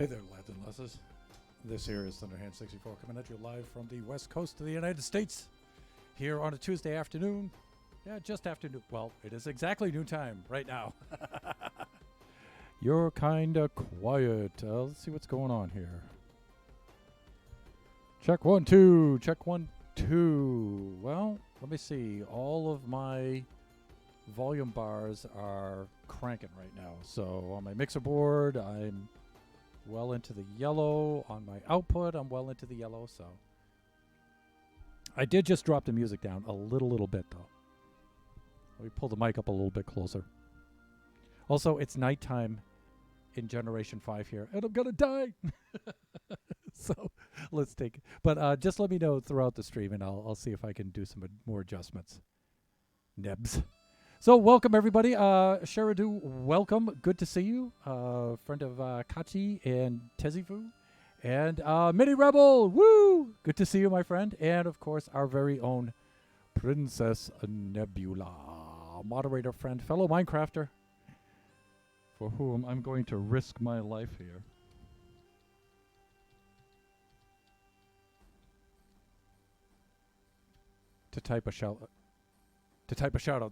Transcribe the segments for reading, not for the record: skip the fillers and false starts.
Hey there, lads and lasses. This here is Thunderhand64 coming at you live from the west coast of the United States. Here on a Tuesday afternoon. Yeah, just afternoon. Well, it is exactly noontime right now. You're kinda quiet. Let's see what's going on here. Check 1, 2. Check 1, 2. Well, let me see. All of my volume bars are cranking right now. So on my mixer board, I'm well into the yellow. On my output, I'm well into the yellow. So I did just drop the music down a little bit, though. Let me pull the mic up a little bit closer. Also, it's nighttime in Generation 5 here, and I'm gonna die. So let's take it. But just let me know throughout the stream, and I'll see if I can do some more adjustments. Nebs. So welcome, everybody. Sharadu, welcome. Good to see you. Friend of Kachi and Tezifu. And Mini Rebel, woo! Good to see you, my friend. And, of course, our very own Princess Nebula. Moderator friend, fellow Minecrafter, for whom I'm going to risk my life here. To type a shout out.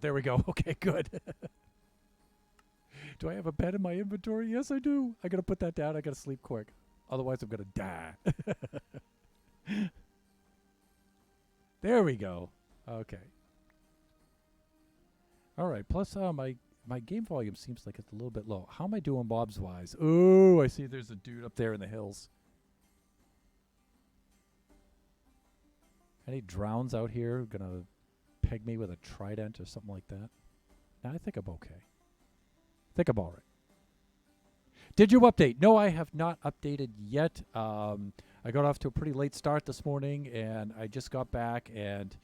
There we go. Okay, good. Do I have a bed in my inventory? Yes, I do. I gotta put that down. I gotta sleep quick. Otherwise, I'm gonna die. There we go. Okay. All right. Plus, my game volume seems like it's a little bit low. How am I doing mobs wise? Ooh, I see there's a dude up there in the hills. Any drowns out here gonna peg me with a trident or something like that? Nah, I think I'm okay. I think I'm all right. Did you update? No, I have not updated yet. I got off to a pretty late start this morning, and I just got back and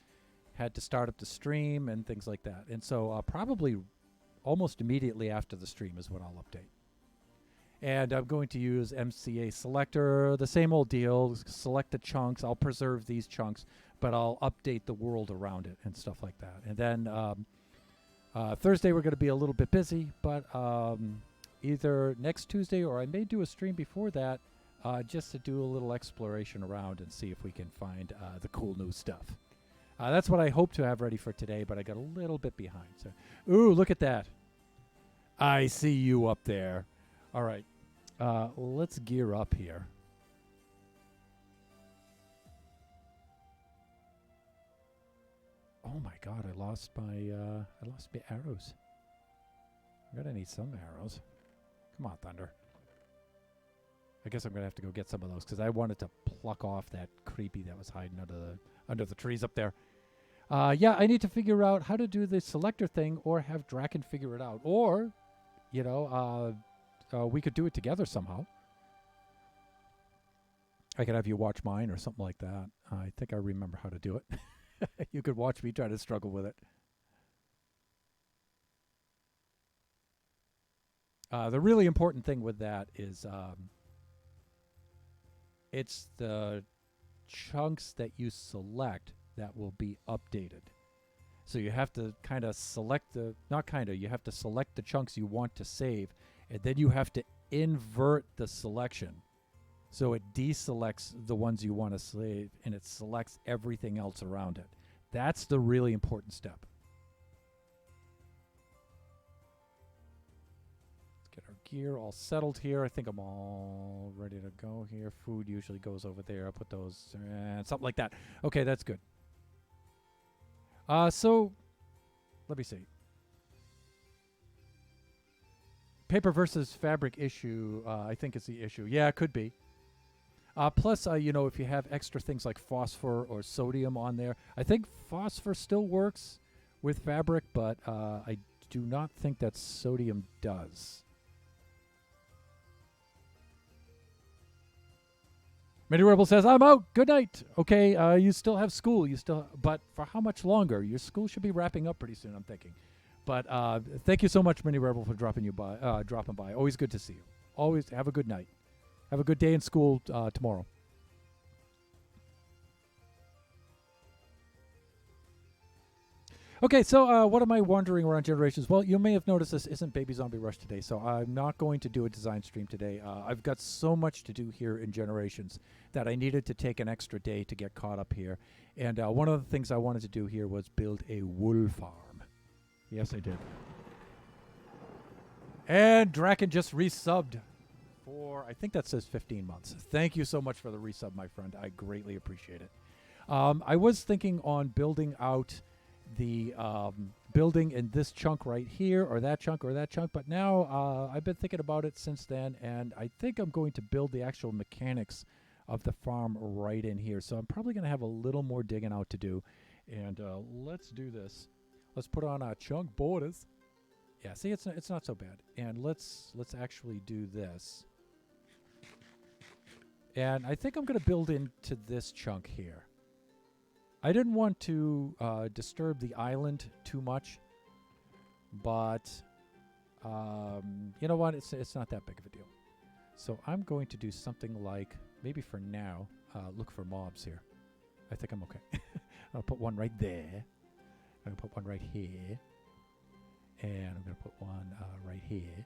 had to start up the stream and things like that. And so probably almost immediately after the stream is when I'll update. And I'm going to use MCA Selector, the same old deal, select the chunks. I'll preserve these chunks, but I'll update the world around it and stuff like that. And then Thursday we're going to be a little bit busy, but either next Tuesday or I may do a stream before that just to do a little exploration around and see if we can find the cool new stuff. That's what I hope to have ready for today, but I got a little bit behind. So, ooh, look at that. I see you up there. All right. Let's gear up here. Oh my God! I lost my arrows. I'm gonna need some arrows. Come on, Thunder. I guess I'm gonna have to go get some of those because I wanted to pluck off that creepy that was hiding under the trees up there. Yeah, I need to figure out how to do the selector thing, or have Draken figure it out, or, you know, we could do it together somehow. I could have you watch mine or something like that. I think I remember how to do it. You could watch me try to struggle with it. The really important thing with that is it's the chunks that you select that will be updated. So you have to kind of select you have to select the chunks you want to save, and then you have to invert the selection. So it deselects the ones you want to save, and it selects everything else around it. That's the really important step. Let's get our gear all settled here. I think I'm all ready to go here. Food usually goes over there. I'll put those, something like that. Okay, that's good. So, let me see. Paper versus fabric issue, I think is the issue. Yeah, it could be. Plus, you know, if you have extra things like phosphor or sodium on there, I think phosphor still works with fabric, but I do not think that sodium does. Mini Rebel says, I'm out. Good night. Okay, you still have school. But for how much longer? Your school should be wrapping up pretty soon, I'm thinking. But thank you so much, Mini Rebel, for dropping by. Always good to see you. Always have a good night. Have a good day in school tomorrow. Okay, so what am I wandering around Generations? Well, you may have noticed this isn't Baby Zombie Rush today, so I'm not going to do a design stream today. I've got so much to do here in Generations that I needed to take an extra day to get caught up here. And one of the things I wanted to do here was build a wool farm. Yes, I did. And Draken just resubbed for, I think that says 15 months. Thank you so much for the resub, my friend. I greatly appreciate it. I was thinking on building out the building in this chunk right here, or that chunk, but now I've been thinking about it since then, and I think I'm going to build the actual mechanics of the farm right in here. So I'm probably going to have a little more digging out to do, and let's do this. Let's put on our chunk borders. Yeah, see, it's not so bad. And let's actually do this. And I think I'm going to build into this chunk here. I didn't want to disturb the island too much, but you know what? It's not that big of a deal. So I'm going to do something like, maybe for now, look for mobs here. I think I'm okay. I'll put one right there. I'm going to put one right here. And I'm going to put one right here.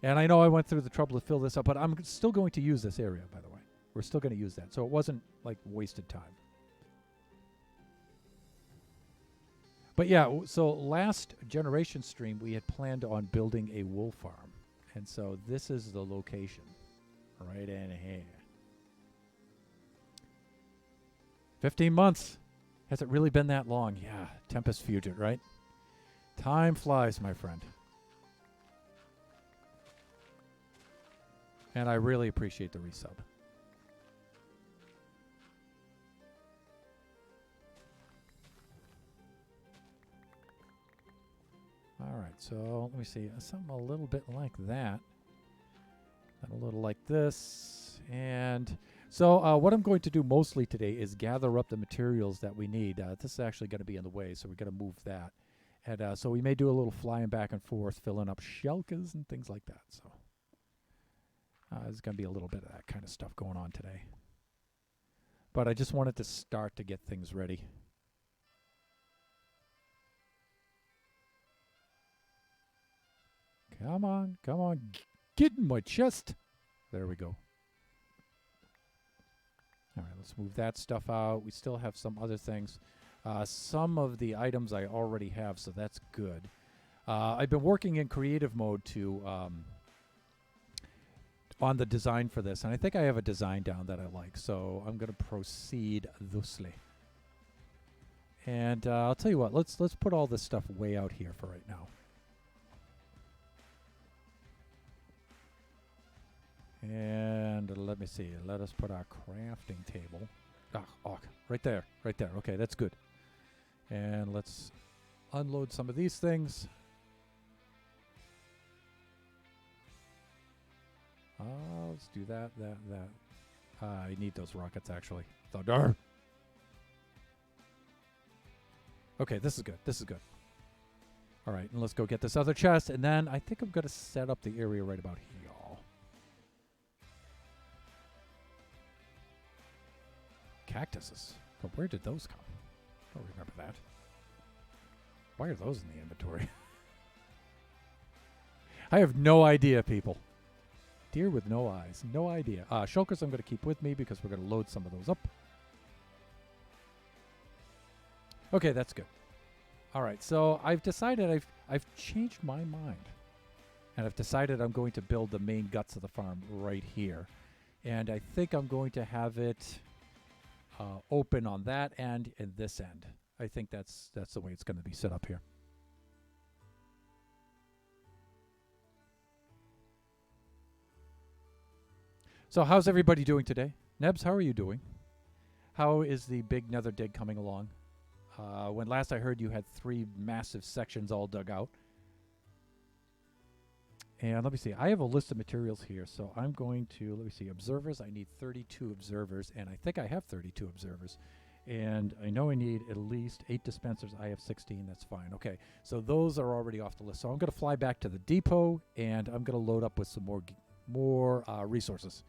And I know I went through the trouble to fill this up, but I'm still going to use this area, by the way. We're still going to use that. So it wasn't like wasted time. But yeah, so last generation stream, we had planned on building a wool farm. And so this is the location right in here. 15 months. Has it really been that long? Yeah, Tempest Fugit, right? Time flies, my friend. And I really appreciate the resub. All right, so let me see. Something a little bit like that. And a little like this. And so what I'm going to do mostly today is gather up the materials that we need. This is actually going to be in the way, so we're going to move that. And so we may do a little flying back and forth, filling up shulkers and things like that. So there's going to be a little bit of that kind of stuff going on today. But I just wanted to start to get things ready. Come on, come on. Get in my chest. There we go. All right, let's move that stuff out. We still have some other things. Some of the items I already have, so that's good. I've been working in creative mode to on the design for this, and I think I have a design down that I like, so I'm going to proceed thusly. And I'll tell you what, let's put all this stuff way out here for right now. And let me see. Let us put our crafting table. Right there. Right there. Okay, that's good. And let's unload some of these things. Let's do that. I need those rockets, actually. Thunder. Okay, this is good. This is good. All right, and let's go get this other chest. And then I think I'm going to set up the area right about here. Cactuses. But where did those come? I don't remember that. Why are those in the inventory? I have no idea, people. Deer with no eyes. No idea. Shulkers I'm going to keep with me because we're going to load some of those up. Okay, that's good. All right, so I've decided I've changed my mind. And I've decided I'm going to build the main guts of the farm right here. And I think I'm going to have it open on that end and this end. I think that's the way it's going to be set up here. So how's everybody doing today? Nebs, how are you doing? How is the big nether dig coming along? When last I heard, you had 3 massive sections all dug out. And let me see. I have a list of materials here, so I'm going to, let me see, observers. I need 32 observers, and I think I have 32 observers. And I know I need at least 8 dispensers. I have 16. That's fine. Okay, so those are already off the list. So I'm going to fly back to the depot, and I'm going to load up with some more resources.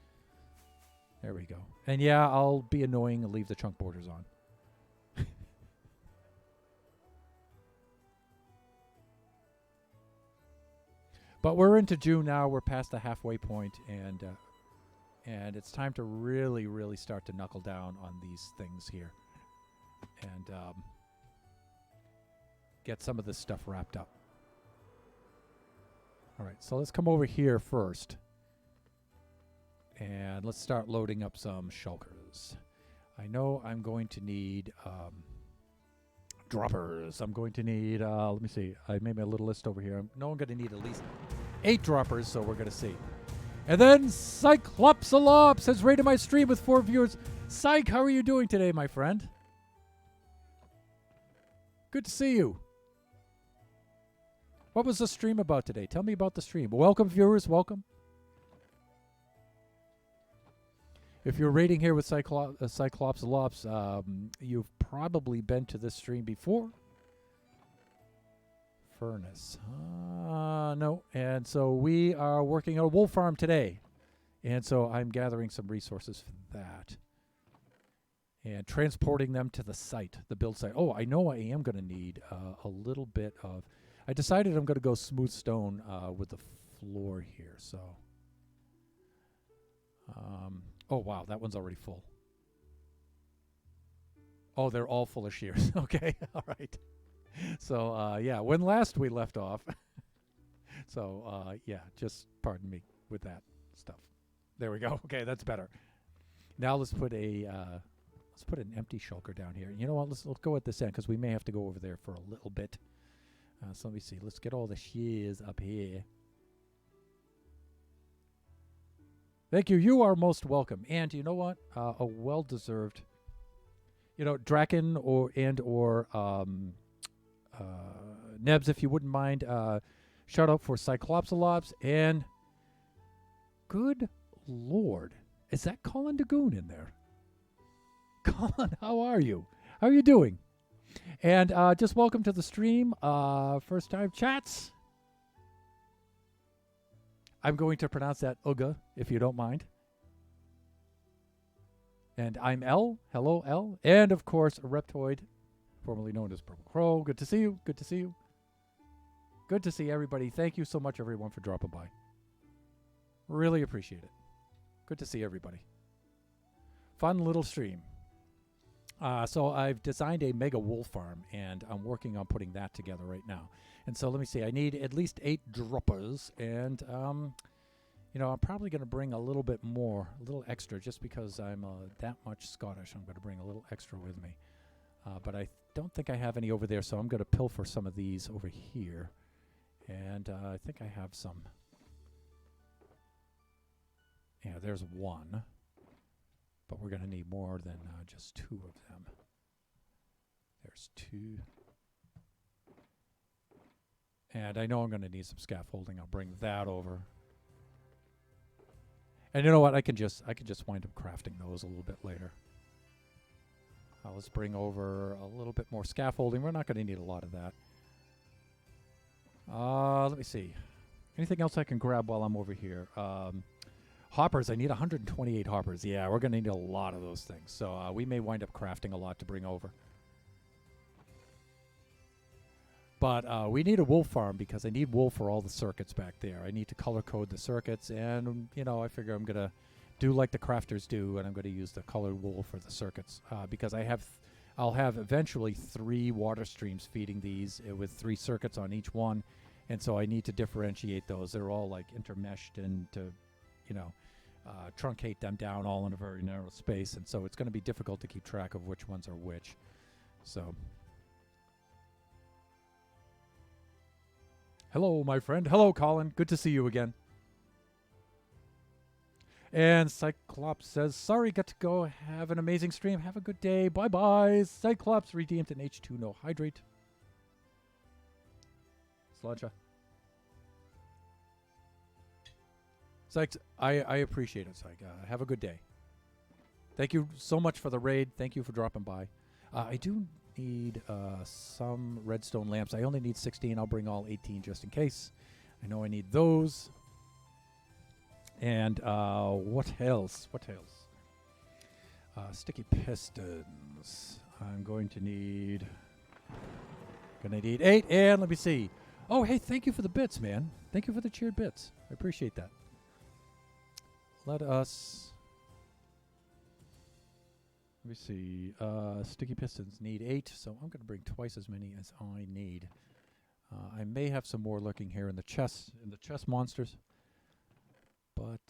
There we go. And yeah, I'll be annoying and leave the chunk borders on. But we're into June now. We're past the halfway point, and it's time to really, really start to knuckle down on these things here, and get some of this stuff wrapped up. All right, so let's come over here first, and let's start loading up some shulkers. I know I'm going to need droppers. I'm going to need, let me see. I made my little list over here. I know I'm going to need at least 8 droppers, so we're going to see. And then Cyclopsalops has rated my stream with 4 viewers. Psych, how are you doing today, my friend? Good to see you. What was the stream about today? Tell me about the stream. Welcome, viewers. Welcome. If you're raiding here with Cyclopsalops, you've probably been to this stream before. Furnace. No. And so we are working on a wool farm today. And so I'm gathering some resources for that. And transporting them to the site, the build site. Oh, I know I am going to need a little bit of... I decided I'm going to go smooth stone with the floor here. So... oh, wow, that one's already full. Oh, they're all full of shears. Okay, all right. So, yeah, when last we left off. So, yeah, just pardon me with that stuff. There we go. Okay, that's better. Now let's put an empty shulker down here. You know what? Let's go at this end because we may have to go over there for a little bit. So let me see. Let's get all the shears up here. Thank you. You are most welcome. And you know what? A well-deserved, Draken or Nebs, if you wouldn't mind, shout out for Cyclopsalops. And good Lord, is that Colin Dagoon in there? Colin, how are you? How are you doing? And just welcome to the stream. First time chats. I'm going to pronounce that Uga, if you don't mind. And I'm L. Hello, L. And, of course, Reptoid, formerly known as Purple Crow. Good to see you. Good to see you. Good to see everybody. Thank you so much, everyone, for dropping by. Really appreciate it. Good to see everybody. Fun little stream. So I've designed a mega wool farm, and I'm working on putting that together right now. And so let me see. I need at least 8 droppers, and I'm probably going to bring a little bit more, a little extra, just because I'm that much Scottish. I'm going to bring a little extra with me. But I don't think I have any over there, so I'm going to pilfer some of these over here. And I think I have some. Yeah, there's 1. But we're going to need more than just 2 of them. There's 2. And I know I'm going to need some scaffolding. I'll bring that over. And you know what? I can just wind up crafting those a little bit later. Let's bring over a little bit more scaffolding. We're not going to need a lot of that. Let me see. Anything else I can grab while I'm over here? Hoppers, I need 128 hoppers. Yeah, we're going to need a lot of those things. So we may wind up crafting a lot to bring over. But we need a wool farm because I need wool for all the circuits back there. I need to color code the circuits. And, I figure I'm going to do like the crafters do, and I'm going to use the colored wool for the circuits. Because I'll have eventually 3 water streams feeding these with 3 circuits on each one. And so I need to differentiate those. They're all like intermeshed and to... truncate them down all in a very narrow space, and so it's going to be difficult to keep track of which ones are which. So, hello, my friend. Hello, Colin. Good to see you again. And Cyclops says, sorry, got to go. Have an amazing stream. Have a good day. Bye-bye. Cyclops redeemed an H2 no hydrate. Slancha. Sykes, I appreciate it, Syke. Have a good day. Thank you so much for the raid. Thank you for dropping by. I do need some redstone lamps. I only need 16. I'll bring all 18 just in case. I know I need those. And what else? What else? Sticky pistons. I'm going to need 8. And let me see. Oh, hey, thank you for the bits, man. Thank you for the cheered bits. I appreciate that. Let me see. Sticky pistons need 8, so I'm going to bring twice as many as I need. I may have some more lurking here in the chest monsters. But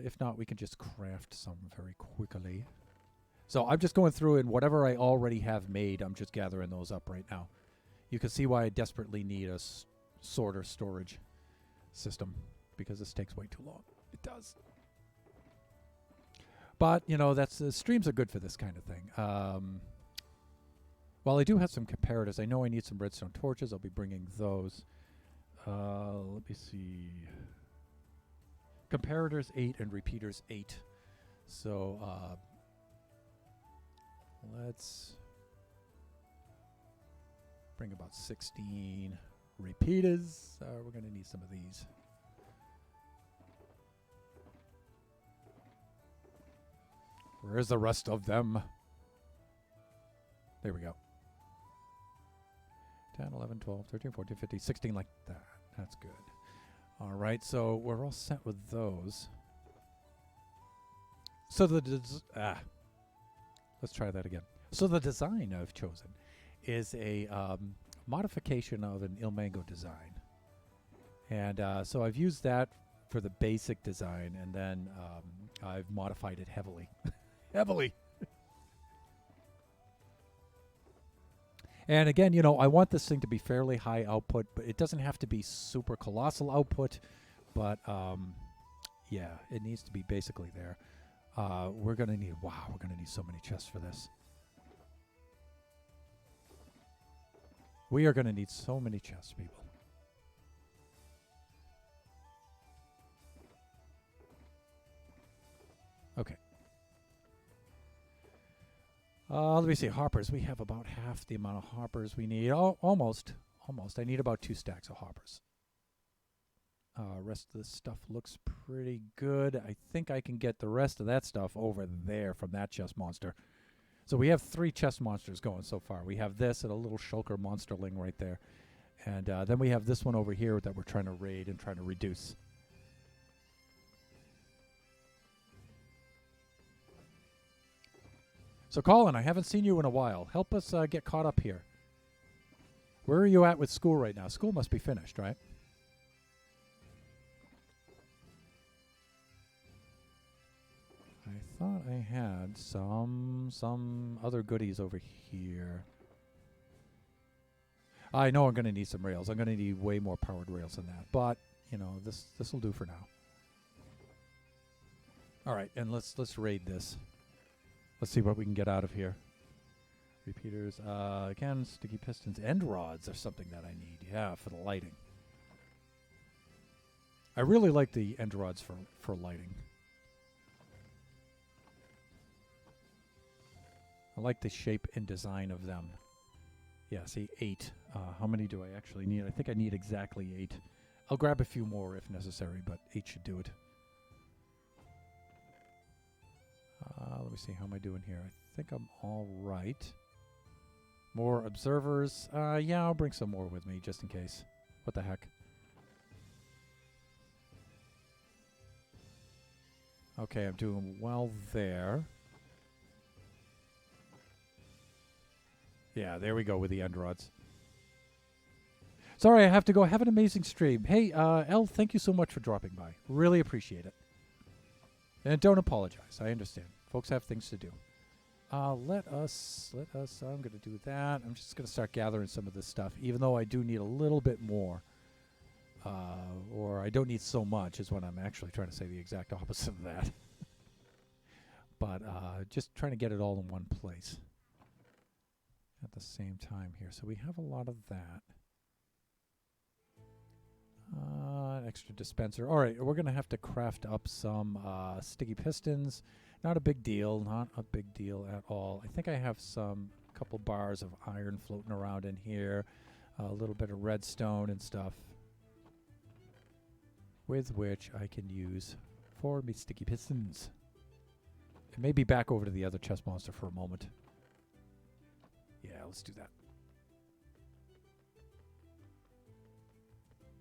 if not, we can just craft some very quickly. So I'm just going through and whatever I already have made, I'm just gathering those up right now. You can see why I desperately need a sorter storage system, because this takes way too long. It does. But, you know, streams are good for this kind of thing. While I do have some comparators, I know I need some redstone torches. I'll be bringing those. Let me see. Comparators 8 and repeaters 8. So, let's bring about 16 repeaters. We're going to need some of these. Where's the rest of them? There we go. 10, 11, 12, 13, 14, 15, 16 like that. That's good. All right, so we're all set with those. So let's try that again. So the design I've chosen is a modification of an Ilmango design. And so I've used that for the basic design, and then I've modified it heavily. Heavily. And again, you know, I want this thing to be fairly high output, but it doesn't have to be super colossal output. But, yeah, it needs to be basically there. We're going to need, we're going to need so many chests for this. We are going to need so many chests, people. Okay. Let me see, hoppers. We have about half the amount of hoppers we need. Almost. I need about 2 stacks of hoppers. Rest of this stuff looks pretty good. I think I can get the rest of that stuff over there from that chest monster. So we have 3 chest monsters going so far. We have this and a little shulker monsterling right there. And then we have this one over here that we're trying to raid and trying to reduce. So, Colin, I haven't seen you in a while. Help us get caught up here. Where are you at with school right now? School must be finished, right? I thought I had some other goodies over here. I know I'm going to need some rails. I'm going to need way more powered rails than that. But, you know, this will do for now. All right, and let's raid this. Let's see what we can get out of here. Repeaters. Again, sticky pistons. End rods are something that I need. Yeah, for the lighting. I really like the end rods for lighting. I like the shape and design of them. Yeah, see, 8. How many do I actually need? I think I need exactly 8. I'll grab a few more if necessary, but 8 should do it. Let me see, how am I doing here? I think I'm all right. More observers. Yeah, I'll bring some more with me just in case. What the heck? Okay, I'm doing well there. Yeah, there we go with the end rods. Sorry, I have to go. Have an amazing stream. Hey, Elle, thank you so much for dropping by. Really appreciate it. And don't apologize. I understand. Folks have things to do. Let us, I'm going to do that. I'm just going to start gathering some of this stuff, even though I do need a little bit more. Or I don't need so much is what I'm actually trying to say, the exact opposite of that. But just trying to get it all in one place at the same time here. So we have a lot of that. Extra dispenser. All right, we're going to have to craft up some sticky pistons. Not a big deal. Not a big deal at all. I think I have some couple bars of iron floating around in here. A little bit of redstone and stuff. With which I can use for me sticky pistons. And maybe back over to the other chest monster for a moment. Yeah, let's do that.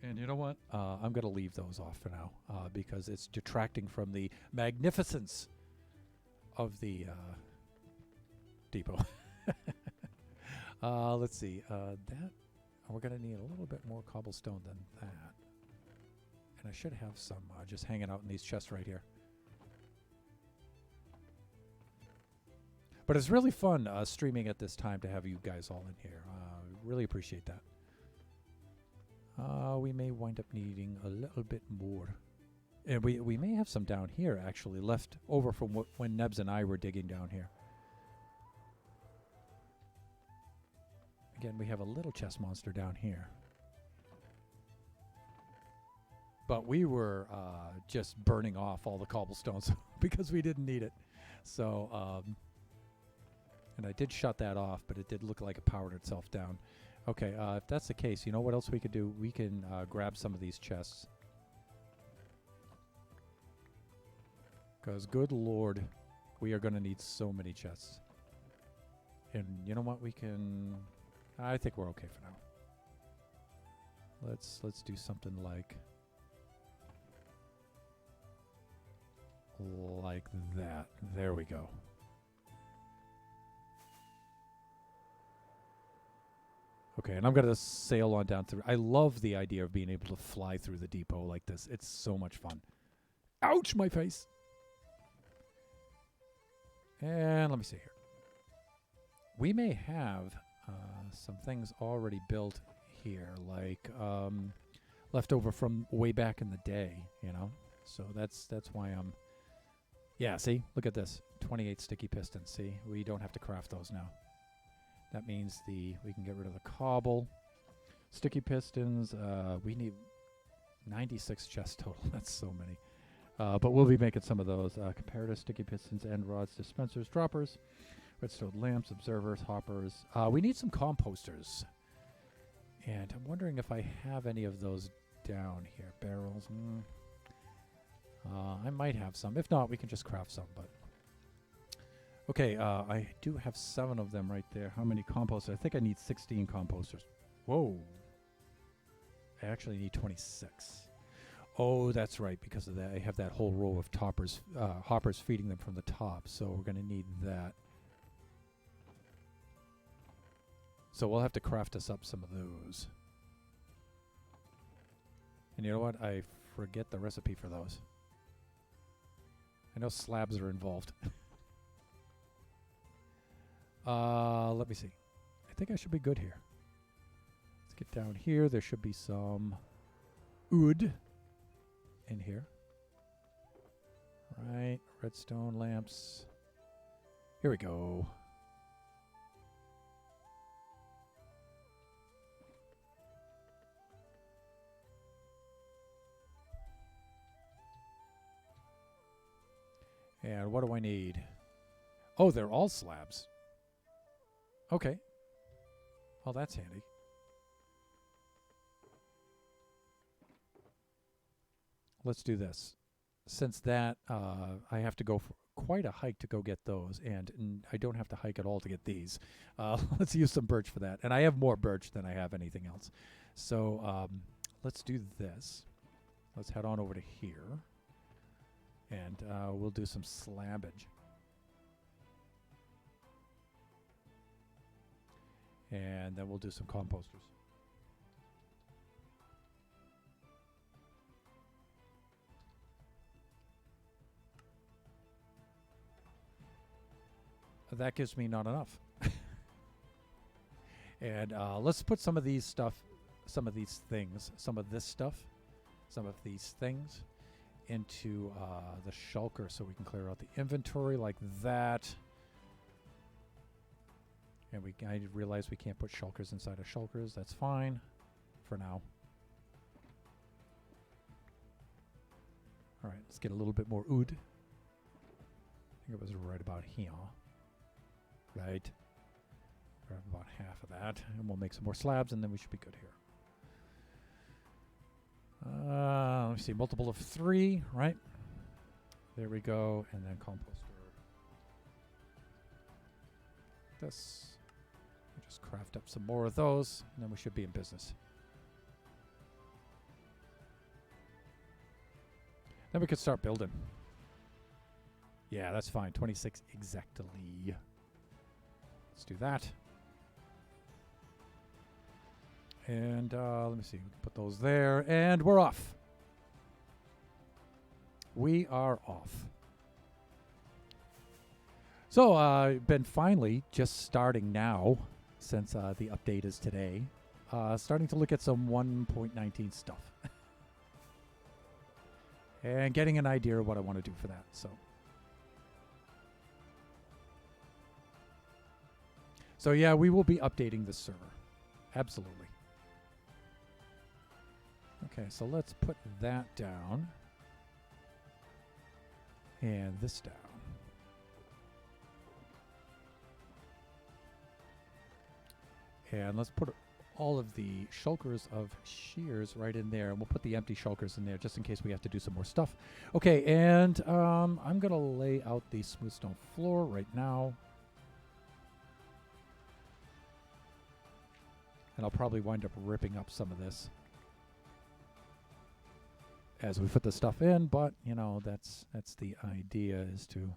And you know what? I'm going to leave those off for now because it's detracting from the magnificence of the depot. Let's see. That we're going to need a little bit more cobblestone than that. And I should have some just hanging out in these chests right here. But it's really fun streaming at this time to have you guys all in here. Really appreciate that. We may wind up needing a little bit more. And we may have some down here, actually, left over from when Nebs and I were digging down here. Again, we have a little chest monster down here. But we were just burning off all the cobblestones because we didn't need it. So, and I did shut that off, but it did look like it powered itself down. Okay, if that's the case, you know what else we could do? We can grab some of these chests. Because, good lord, we are going to need so many chests. And you know what? We can... I think we're okay for now. Let's do something like that. There we go. Okay, and I'm going to sail on down through. I love the idea of being able to fly through the depot like this. It's so much fun. Ouch, my face. And let me see here. We may have some things already built here, like left over from way back in the day, you know? So that's why I'm... Yeah, see? Look at this. 28 sticky pistons, see? We don't have to craft those now. That means we can get rid of the cobble. Sticky pistons, we need 96 chests total. That's so many. But we'll be making some of those. Comparative sticky pistons, end rods, dispensers, droppers, redstone lamps, observers, hoppers. We need some composters. And I'm wondering if I have any of those down here. Barrels. I might have some. If not, we can just craft some. But okay, I do have 7 of them right there. How many composters? I think I need 16 composters. Whoa. I actually need 26. Oh, that's right. Because of that, I have that whole row of hoppers feeding them from the top. So we're going to need that. So we'll have to craft us up some of those. And you know what? I forget the recipe for those. I know slabs are involved. Let me see. I think I should be good here. Let's get down here. There should be some wood in here. Right. Redstone lamps. Here we go. And what do I need? Oh, they're all slabs. Okay. Oh, that's handy. Let's do this. Since that, I have to go for quite a hike to go get those, and I don't have to hike at all to get these. Let's use some birch for that. And I have more birch than I have anything else. So let's do this. Let's head on over to here. And we'll do some slabbage. And then we'll do some composters. That gives me not enough. And let's put some of these stuff, some of these things, some of this stuff, some of these things into the shulker so we can clear out the inventory like that. And I realize we can't put shulkers inside of shulkers. That's fine for now. All right, let's get a little bit more wood. I think it was right about here. Right. Grab about half of that, and we'll make some more slabs, and then we should be good here. Let me see, multiple of 3, right? There we go, and then composter. This. We'll just craft up some more of those, and then we should be in business. Then we could start building. Yeah, that's fine. 26 exactly. Let's do that. And let me see. Put those there. And we're off. We are off. So I've been finally just starting now, since the update is today, starting to look at some 1.19 stuff. And getting an idea of what I want to do for that. So yeah, we will be updating this server. Absolutely. Okay, so let's put that down. And this down. And let's put all of the shulkers of shears right in there. And we'll put the empty shulkers in there just in case we have to do some more stuff. Okay, and I'm going to lay out the smooth stone floor right now. And I'll probably wind up ripping up some of this as we put the stuff in. But, you know, that's the idea, is to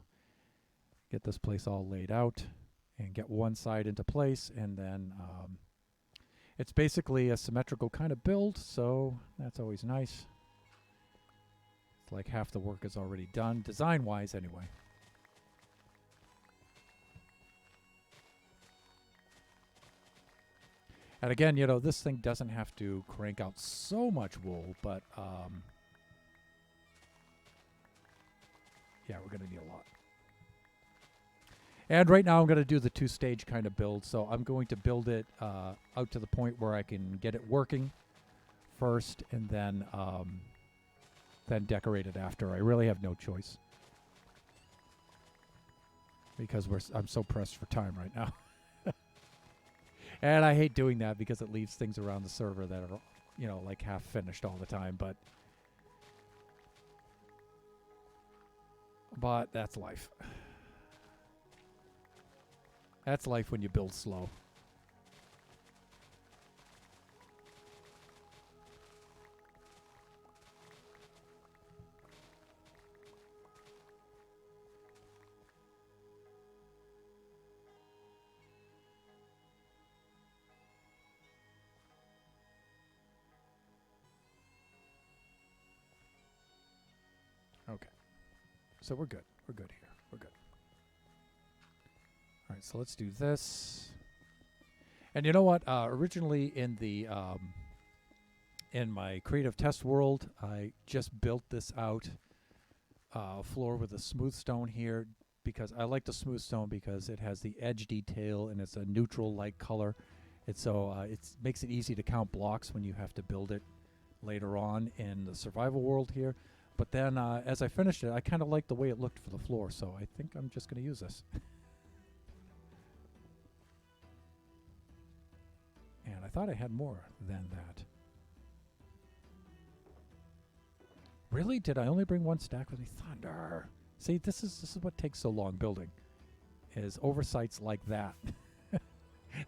get this place all laid out and get one side into place. And then it's basically a symmetrical kind of build, so that's always nice. It's like half the work is already done, design-wise anyway. And again, you know, this thing doesn't have to crank out so much wool, but yeah, we're going to need a lot. And right now I'm going to do the two-stage kind of build, so I'm going to build it out to the point where I can get it working first, and then decorate it after. I really have no choice because I'm so pressed for time right now. And I hate doing that because it leaves things around the server that are, you know, like half finished all the time. But that's life. That's life when you build slow. Okay. So we're good. We're good here. We're good. All right, so let's do this. And you know what? Originally in the in my creative test world, I just built this out floor with a smooth stone here because I like the smooth stone because it has the edge detail and it's a neutral light color. And so it makes it easy to count blocks when you have to build it later on in the survival world here. But then as I finished it, I kind of liked the way it looked for the floor, so I think I'm just going to use this. And I thought I had more than that. Really? Did I only bring one stack with me? Thunder! See, this is what takes so long building, is oversights like that.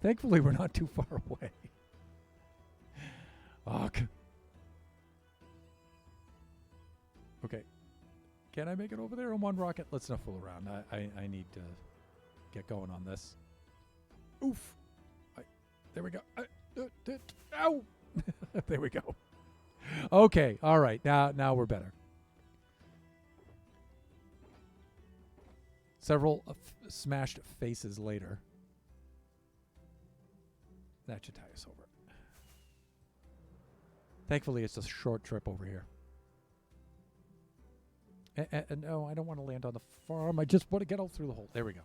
Thankfully, we're not too far away. Ugh. Okay. Can I make it over there in one rocket? Let's not fool around. I need to get going on this. Oof. There we go. Ow! There we go. Okay. All right. Now we're better. Several smashed faces later. That should tie us over. Thankfully, it's a short trip over here. And no, I don't want to land on the farm. I just want to get out through the hole. There we go.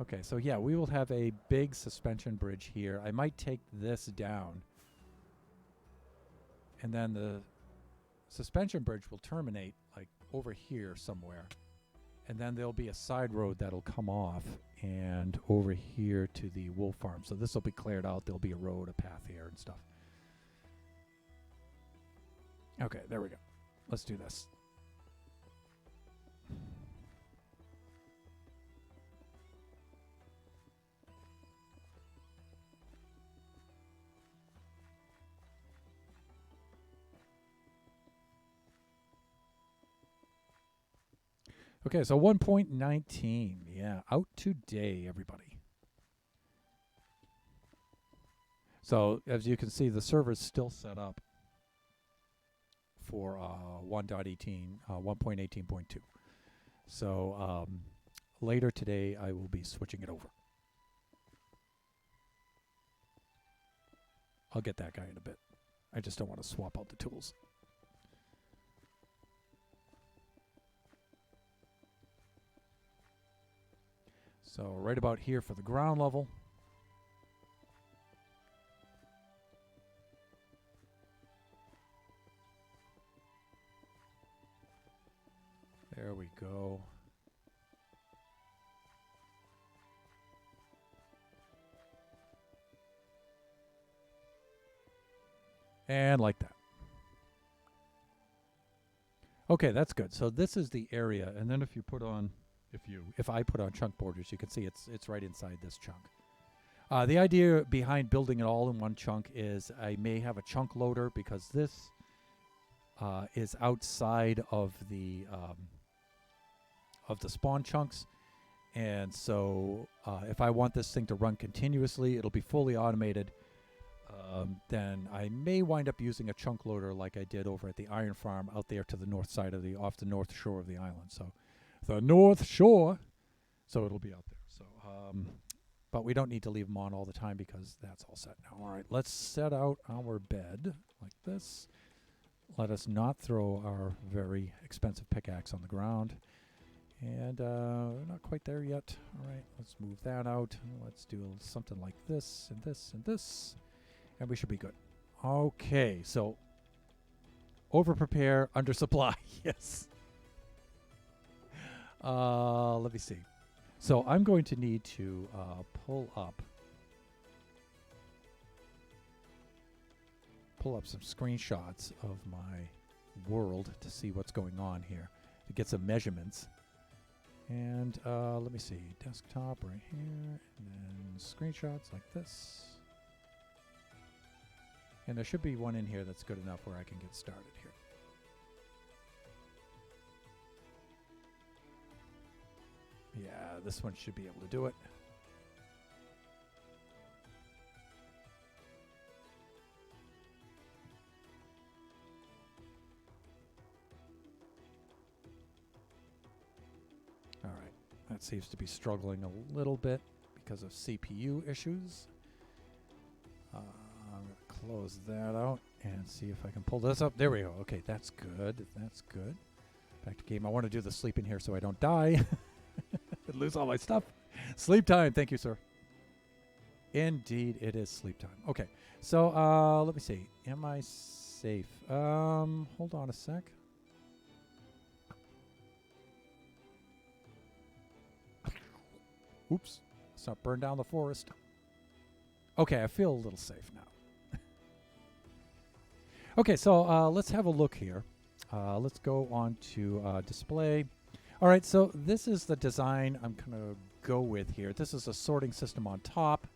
Okay, so yeah, we will have a big suspension bridge here. I might take this down. And then the suspension bridge will terminate like over here somewhere. And then there'll be a side road that'll come off and over here to the wool farm. So this will be cleared out. There'll be a road, a path here and stuff. Okay, there we go. Let's do this. Okay, so 1.19. Yeah, out today, everybody. So as you can see, the server's still set up for 1.18.2. So later today, I will be switching it over. I'll get that guy in a bit. I just don't want to swap out the tools. So right about here for the ground level. There we go. And like that. Okay, that's good. So this is the area, and then if I put on chunk borders, you can see it's right inside this chunk. The idea behind building it all in one chunk is I may have a chunk loader because this is outside of the spawn chunks, and so if I want this thing to run continuously, it'll be fully automated. Then I may wind up using a chunk loader like I did over at the iron farm out there to the north side of off the north shore of the island. So the north shore, so it'll be out there. So, but we don't need to leave them on all the time because that's all set now. All right, let's set out our bed like this. Let us not throw our very expensive pickaxe on the ground. And we're not quite there yet. All right, let's move that out. Let's do something like this and this and this. And we should be good. Okay, so over-prepare, under-supply. Yes. Let me see. So I'm going to need to pull up some screenshots of my world to see what's going on here, to get some measurements. And let me see. Desktop right here, and then screenshots like this. And there should be one in here that's good enough where I can get started here. Yeah, this one should be able to do it. All right, that seems to be struggling a little bit because of CPU issues. I'm going to close that out and see if I can pull this up. There we go. Okay, that's good. That's good. Back to game. I want to do the sleep in here so I don't die. And lose all my stuff. Sleep time. Thank you, sir. Indeed, it is sleep time. Okay, so let me see. Am I safe? Hold on a sec. Oops. Let's not burn down the forest. Okay, I feel a little safe now. Okay, so let's have a look here. Let's go on to display. All right, so this is the design I'm going to go with here. This is a sorting system on top.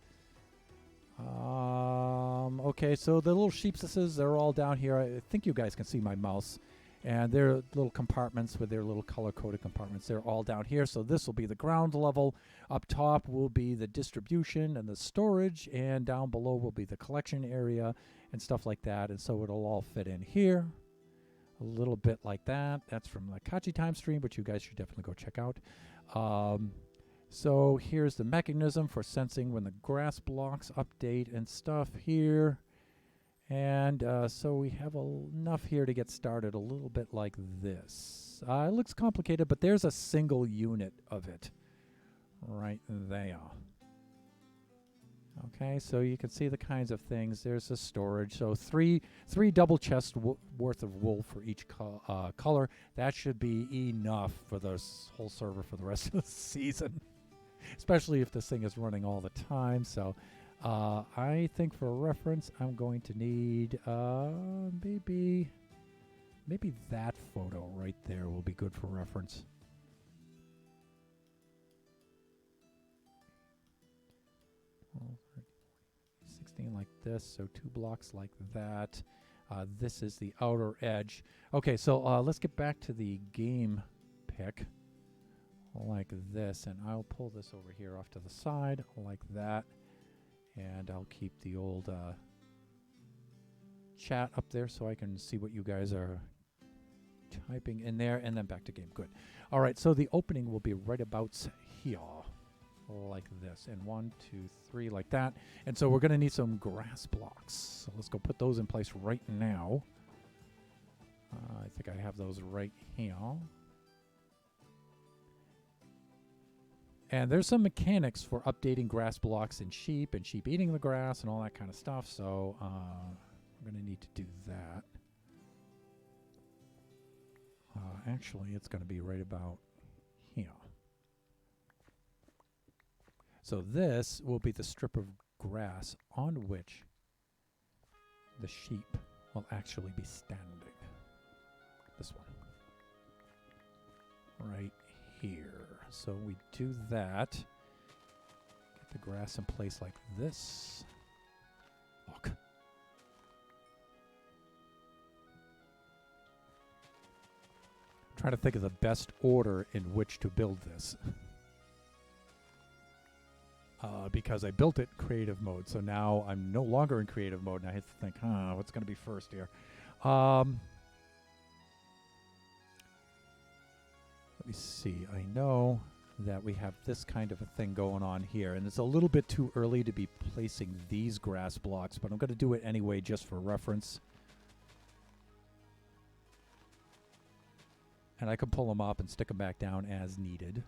Okay, so the little sheepses, they're all down here. I think you guys can see my mouse. And their little compartments with their little color-coded compartments, they're all down here. So this will be the ground level. Up top will be the distribution and the storage. And down below will be the collection area and stuff like that. And so it'll all fit in here. A little bit like that. That's from the Kachi Time stream, which you guys should definitely go check out. So here's the mechanism for sensing when the grass blocks update and stuff here. And so we have enough here to get started a little bit like this. It looks complicated, but there's a single unit of it right there. Okay, so you can see the kinds of things. There's the storage. So three double chests worth of wool for each color. That should be enough for this whole server for the rest of the season, especially if this thing is running all the time. So I think for reference, I'm going to need maybe that photo right there will be good for reference. Like this, so 2 blocks like that. This is the outer edge. Okay, so let's get back to the game pick. like this, and I'll pull this over here off to the side like that, and I'll keep the old chat up there so I can see what you guys are typing in there, and then back to game. Good. All right, so the opening will be right about here, like this, and 1, 2, 3, like that. And so we're going to need some grass blocks. So let's go put those in place right now. I think I have those right here. And there's some mechanics for updating grass blocks and sheep eating the grass and all that kind of stuff. So we're going to need to do that. Actually, it's going to be right about here. So this will be the strip of grass on which the sheep will actually be standing. This one. Right here. So we do that. Get the grass in place like this. Look. Trying to think of the best order in which to build this. Because I built it creative mode, so now I'm no longer in creative mode, and I have to think, what's going to be first here? Let me see. I know that we have this kind of a thing going on here, and it's a little bit too early to be placing these grass blocks, but I'm going to do it anyway just for reference. And I can pull them up and stick them back down as needed.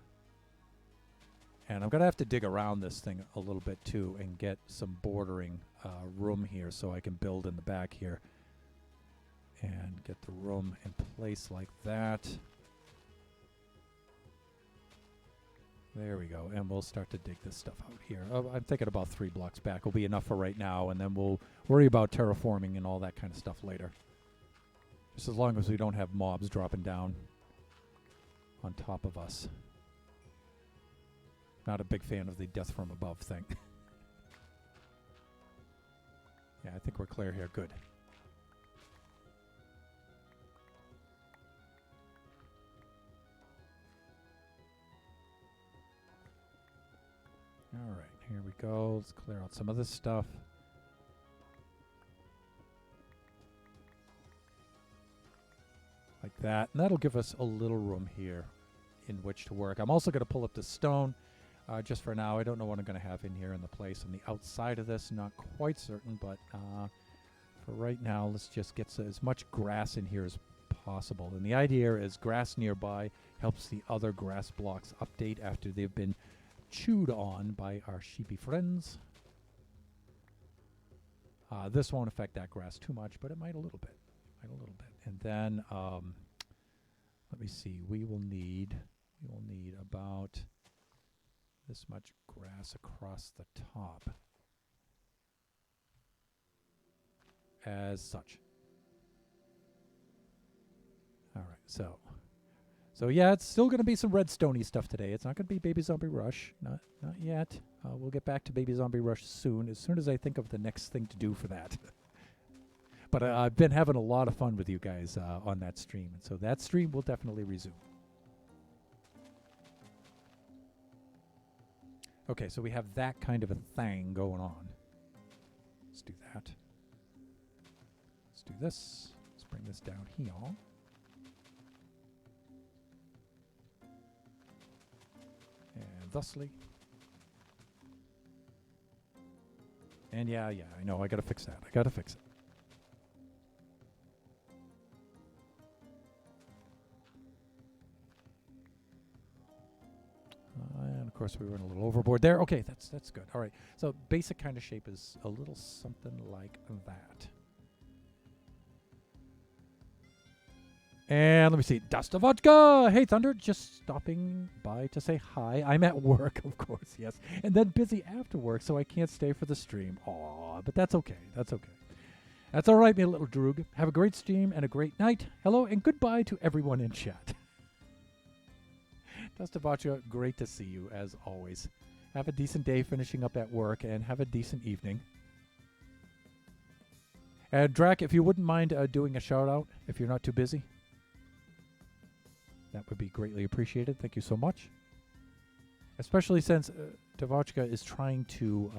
And I'm going to have to dig around this thing a little bit too and get some bordering room here so I can build in the back here. And get the room in place like that. There we go. And we'll start to dig this stuff out here. I'm thinking about 3 blocks back will be enough for right now, and then we'll worry about terraforming and all that kind of stuff later. Just as long as we don't have mobs dropping down on top of us. Not a big fan of the death from above thing. Yeah, I think we're clear here. Good. All right, here we go. Let's clear out some of this stuff. Like that. And that'll give us a little room here in which to work. I'm also going to pull up the stone just for now. I don't know what I'm going to have in here in the place on the outside of this. Not quite certain, but for right now, let's just get as much grass in here as possible. And the idea is grass nearby helps the other grass blocks update after they've been chewed on by our sheepy friends. This won't affect that grass too much, but it might a little bit. And then, let me see, we will need about this much grass across the top as such. All right, so yeah, it's still going to be some redstone-y stuff today. It's not going to be Baby Zombie Rush, not yet. We'll get back to Baby Zombie Rush soon as I think of the next thing to do for that. But I've been having a lot of fun with you guys on that stream, and so that stream will definitely resume. Okay, so we have that kind of a thing going on. Let's do that. Let's do this. Let's bring this down here. And thusly. And yeah, I know, I gotta fix that. I gotta fix it. And of course we went a little overboard there. Okay, that's good. All right. So basic kind of shape is a little something like that. And let me see. Dasta Vodka! Hey, Thunder, just stopping by to say hi. I'm at work, of course, yes. And then busy after work, so I can't stay for the stream. Aw, but that's okay. That's okay. That's all right, me little droog. Have a great stream and a great night. Hello and goodbye to everyone in chat. Dasta Vodka, great to see you, as always. Have a decent day finishing up at work, and have a decent evening. And Drac, if you wouldn't mind doing a shout-out, if you're not too busy. That would be greatly appreciated. Thank you so much. especially since Devotchka is trying to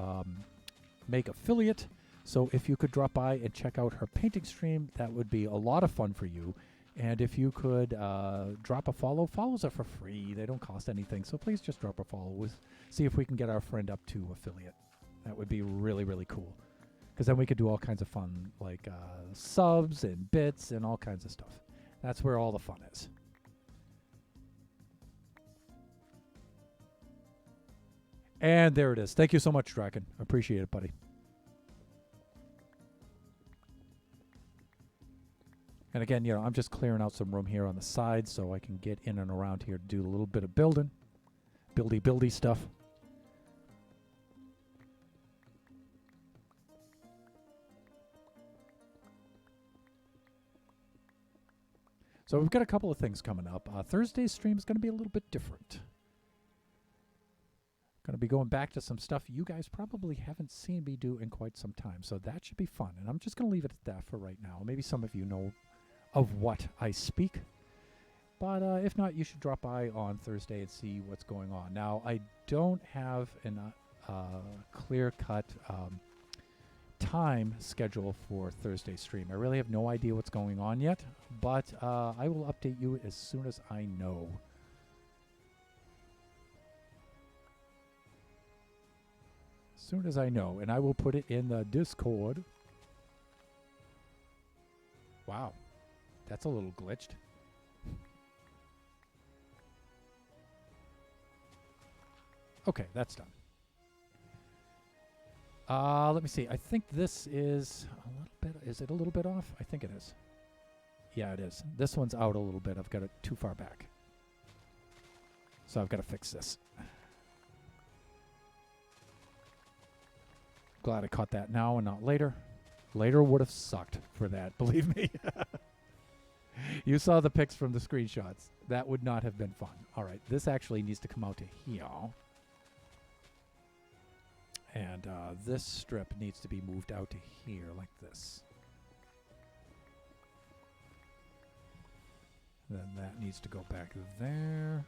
make affiliate. So if you could drop by and check out her painting stream, that would be a lot of fun for you. And if you could drop a follow, follows are for free. They don't cost anything. So please just drop a follow. See if we can get our friend up to affiliate. That would be really, really cool. Because then we could do all kinds of fun, like subs and bits and all kinds of stuff. That's where all the fun is. And there it is. Thank you so much, Draken. Appreciate it, buddy. And again, you know, I'm just clearing out some room here on the side so I can get in and around here to do a little bit of building. Buildy stuff. So we've got a couple of things coming up. Thursday's stream is going to be a little bit different. Going to be going back to some stuff you guys probably haven't seen me do in quite some time. So that should be fun. And I'm just going to leave it at that for right now. Maybe some of you know of what I speak. But if not, you should drop by on Thursday and see what's going on. Now, I don't have a clear-cut time schedule for Thursday stream. I really have no idea what's going on yet, but I will update you as soon as I know. As soon as I know, and I will put it in the Discord. Wow. That's a little glitched. Okay, that's done. Let me see. I think this is a little bit... Is it a little bit off? I think it is. Yeah, it is. This one's out a little bit. I've got it too far back. So I've got to fix this. Glad I caught that now and not later. Later would have sucked for that, believe me. You saw the pics from the screenshots. That would not have been fun. All right, this actually needs to come out to here. And this strip needs to be moved out to here like this. Then that needs to go back there.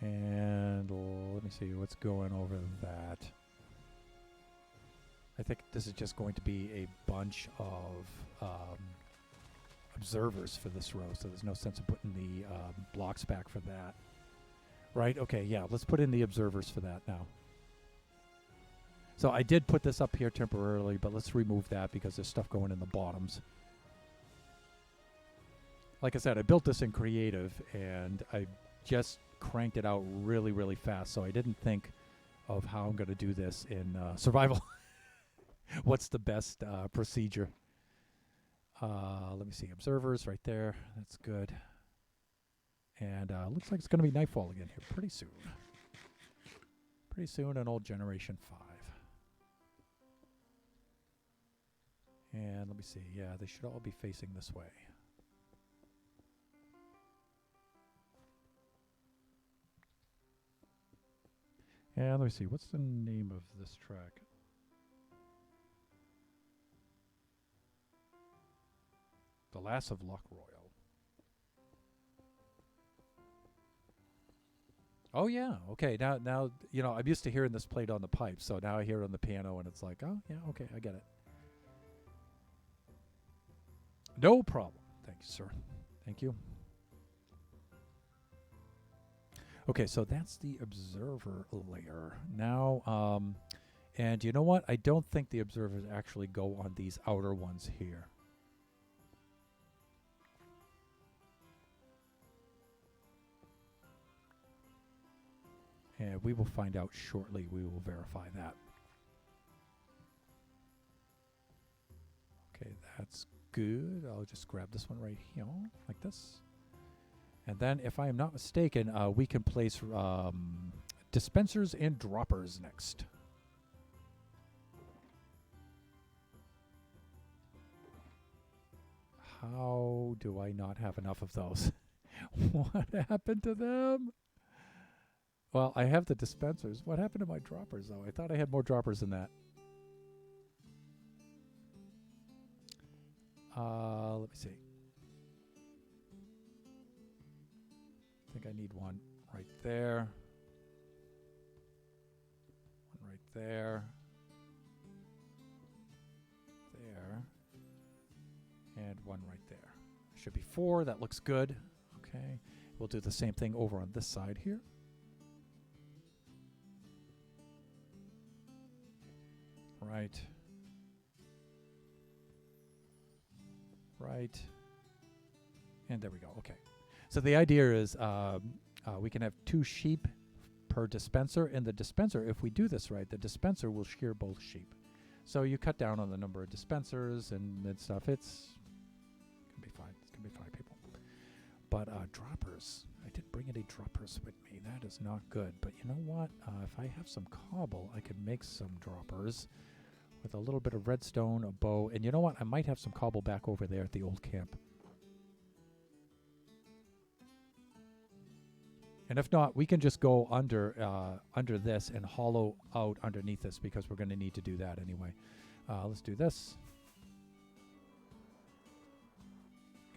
And let me see what's going over that. I think this is just going to be a bunch of observers for this row, so there's no sense of putting the blocks back for that. Right? Okay, yeah, let's put in the observers for that now. So I did put this up here temporarily, but let's remove that because there's stuff going in the bottoms. Like I said, I built this in Creative, and I just cranked it out really, really fast, so I didn't think of how I'm going to do this in Survival. What's the best procedure? Let me see. Observers right there. That's good. And looks like it's going to be nightfall again here pretty soon. Pretty soon an old Generation 5. And let me see. Yeah, they should all be facing this way. And let me see. What's the name of this track? The Lass of Loch Royal. Oh yeah, okay. Now you know I'm used to hearing this played on the pipe, so now I hear it on the piano, and it's like, oh yeah, okay, I get it. No problem. Thank you, sir. Thank you. Okay, so that's the observer layer. Now, and you know what? I don't think the observers actually go on these outer ones here. And we will find out shortly. We will verify that. Okay, that's good. I'll just grab this one right here, like this. And then, if I am not mistaken, we can place dispensers and droppers next. How do I not have enough of those? What happened to them? Well, I have the dispensers. What happened to my droppers, though? I thought I had more droppers than that. Let me see. I need one right there. One right there. There. And one right there. Should be 4. That looks good. Okay. We'll do the same thing over on this side here. Right. Right. And there we go. Okay. So the idea is we can have 2 sheep per dispenser. And the dispenser, if we do this right, the dispenser will shear both sheep. So you cut down on the number of dispensers and stuff. It's going to be fine. It's going to be fine, people. But droppers. I did bring any droppers with me. That is not good. But you know what? If I have some cobble, I could make some droppers with a little bit of redstone, a bow. And you know what? I might have some cobble back over there at the old camp. And if not, we can just go under this and hollow out underneath this because we're going to need to do that anyway. Let's do this.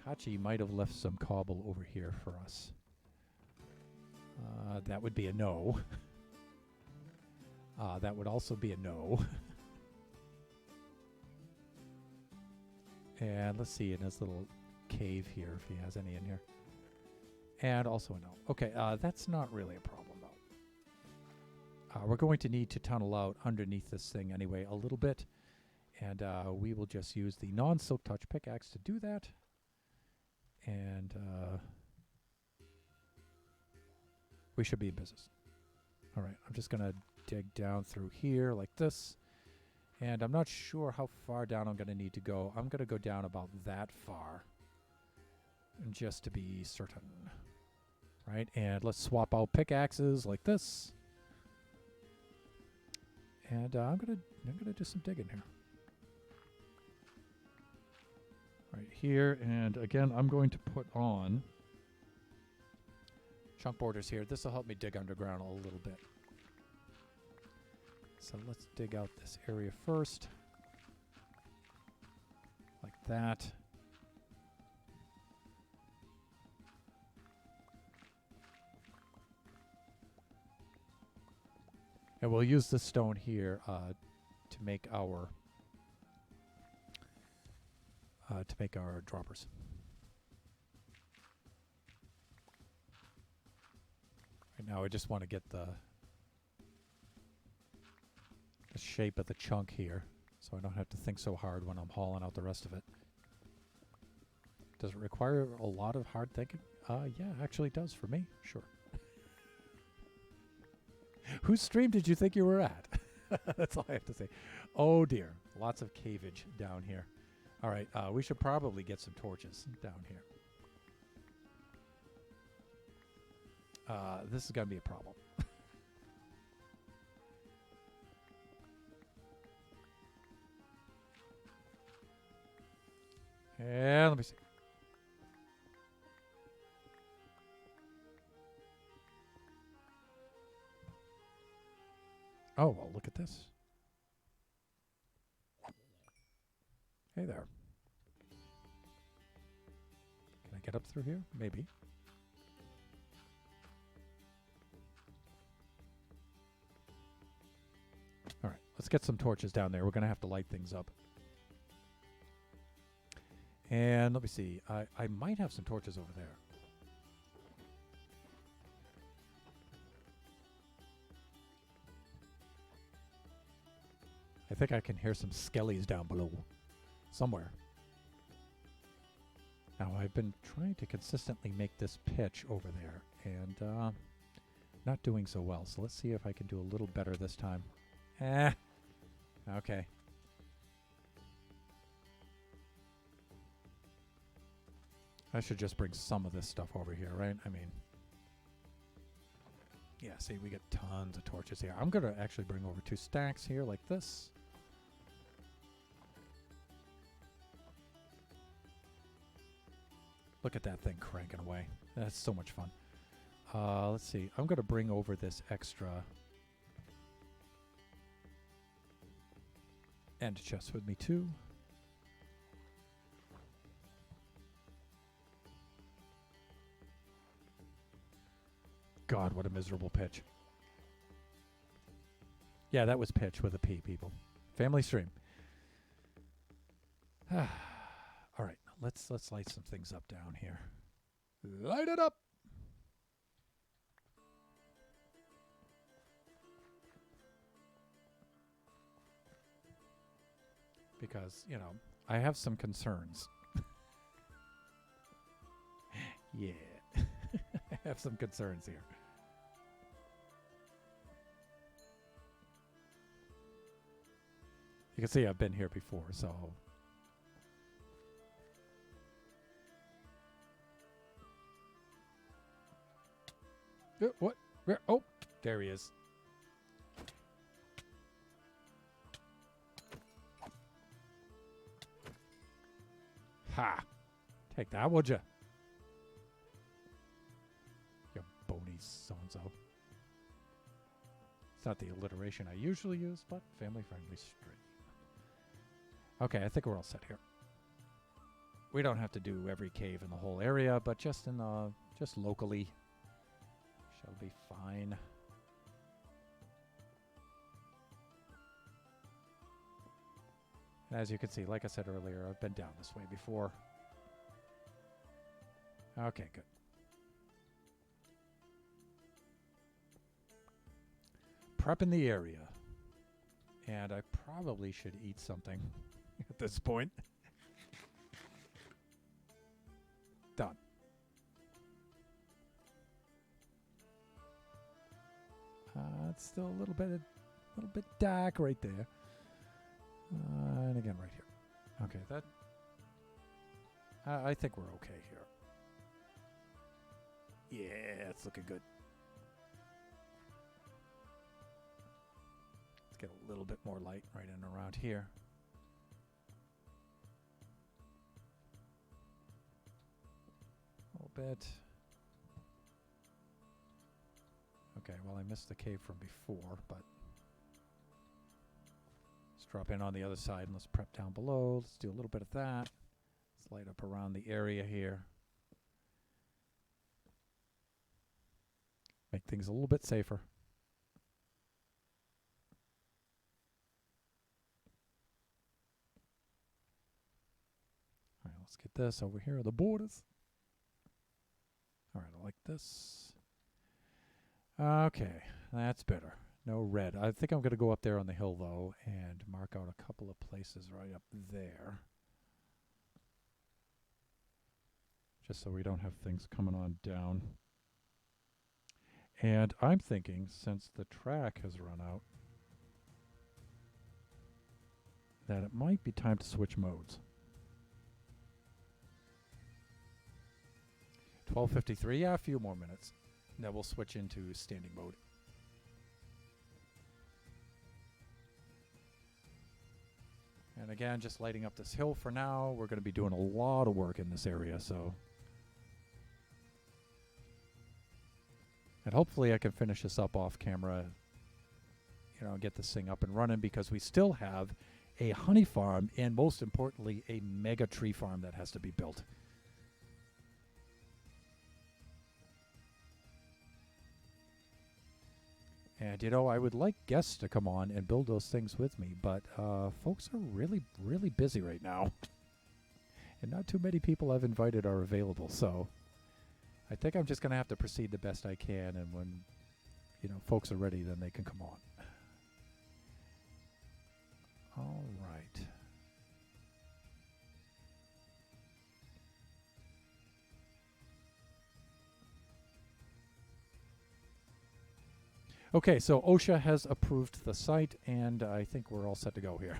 Kachi might have left some cobble over here for us. That would be a no. That would also be a no. And let's see in his little cave here if he has any in here. And also a no. Okay, that's not really a problem, though. We're going to need to tunnel out underneath this thing anyway a little bit. And we will just use the non-silk touch pickaxe to do that. And we should be in business. All right, I'm just going to dig down through here like this. And I'm not sure how far down I'm going to need to go. I'm going to go down about that far. Just to be certain. Right, and let's swap out pickaxes like this. And I'm gonna do some digging here. Right here, and again, I'm going to put on chunk borders here. This will help me dig underground a little bit. So let's dig out this area first. Like that. And we'll use this stone here to make our droppers. Right now, I just want to get the shape of the chunk here, so I don't have to think so hard when I'm hauling out the rest of it. Does it require a lot of hard thinking? Yeah, actually it does for me. Sure. Whose stream did you think you were at? That's all I have to say. Oh dear, lots of caveage down here. All right, we should probably get some torches down here. This is going to be a problem. And let me see. Oh, well, look at this. Hey there. Can I get up through here? Maybe. All right, let's get some torches down there. We're going to have to light things up. And let me see. I might have some torches over there. I think I can hear some skellies down below. Somewhere. Now, I've been trying to consistently make this pitch over there. And not doing so well. So let's see if I can do a little better this time. Okay. I should just bring some of this stuff over here, right? I mean, yeah, see, we get tons of torches here. I'm going to actually bring over 2 stacks here like this. Look at that thing cranking away. That's so much fun. Let's see. I'm going to bring over this extra end chest with me too. God, what a miserable pitch. Yeah, that was pitch with a P, people. Family stream. All right, let's light some things up down here. Light it up. Because, you know, I have some concerns. Yeah. I have some concerns here. You can see I've been here before, so... What? Where? Oh, there he is. Ha! Take that, would you? You bony so-and-so. It's not the alliteration I usually use, but family-friendly stream. Okay, I think we're all set here. We don't have to do every cave in the whole area, but just in the just locally shall be fine. And as you can see, like I said earlier, I've been down this way before. Okay, good. Prepping the area. And I probably should eat something at this point. Done. It's still a little bit dark right there. And again right here. Okay, that... I think we're okay here. Yeah, it's looking good. Let's get a little bit more light right in around here. A little bit. Okay, well, I missed the cave from before, but let's drop in on the other side and let's prep down below. Let's do a little bit of that. Let's light up around the area here. Make things a little bit safer. All right, let's get this over here, the borders. All right, I like this. Okay, that's better. No red. I think I'm going to go up there on the hill, though, and mark out a couple of places right up there. Just so we don't have things coming on down. And I'm thinking, since the track has run out, that it might be time to switch modes. 12:53, yeah, a few more minutes. Then we'll switch into standing mode. And again, just lighting up this hill for now. We're going to be doing a lot of work in this area, so... And hopefully I can finish this up off camera, you know, get this thing up and running, because we still have a honey farm and, most importantly, a mega tree farm that has to be built. And, you know, I would like guests to come on and build those things with me, but folks are really, really busy right now. And not too many people I've invited are available, so I think I'm just going to have to proceed the best I can, and when, you know, folks are ready, then they can come on. All right. Okay, so OSHA has approved the site, and I think we're all set to go here.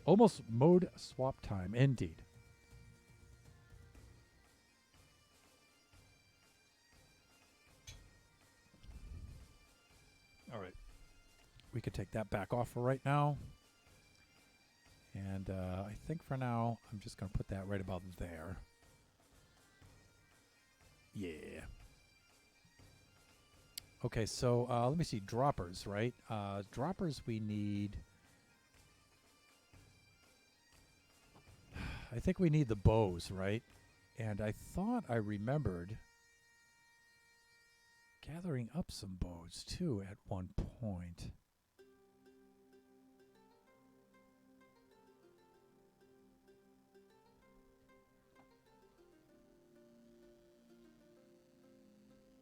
Almost mode swap time, indeed. All right. We could take that back off for right now. And I think for now, I'm just going to put that right about there. Yeah. Okay, so let me see. Droppers, right? Droppers we need... I think we need the bows, right? And I thought I remembered gathering up some bows too at one point.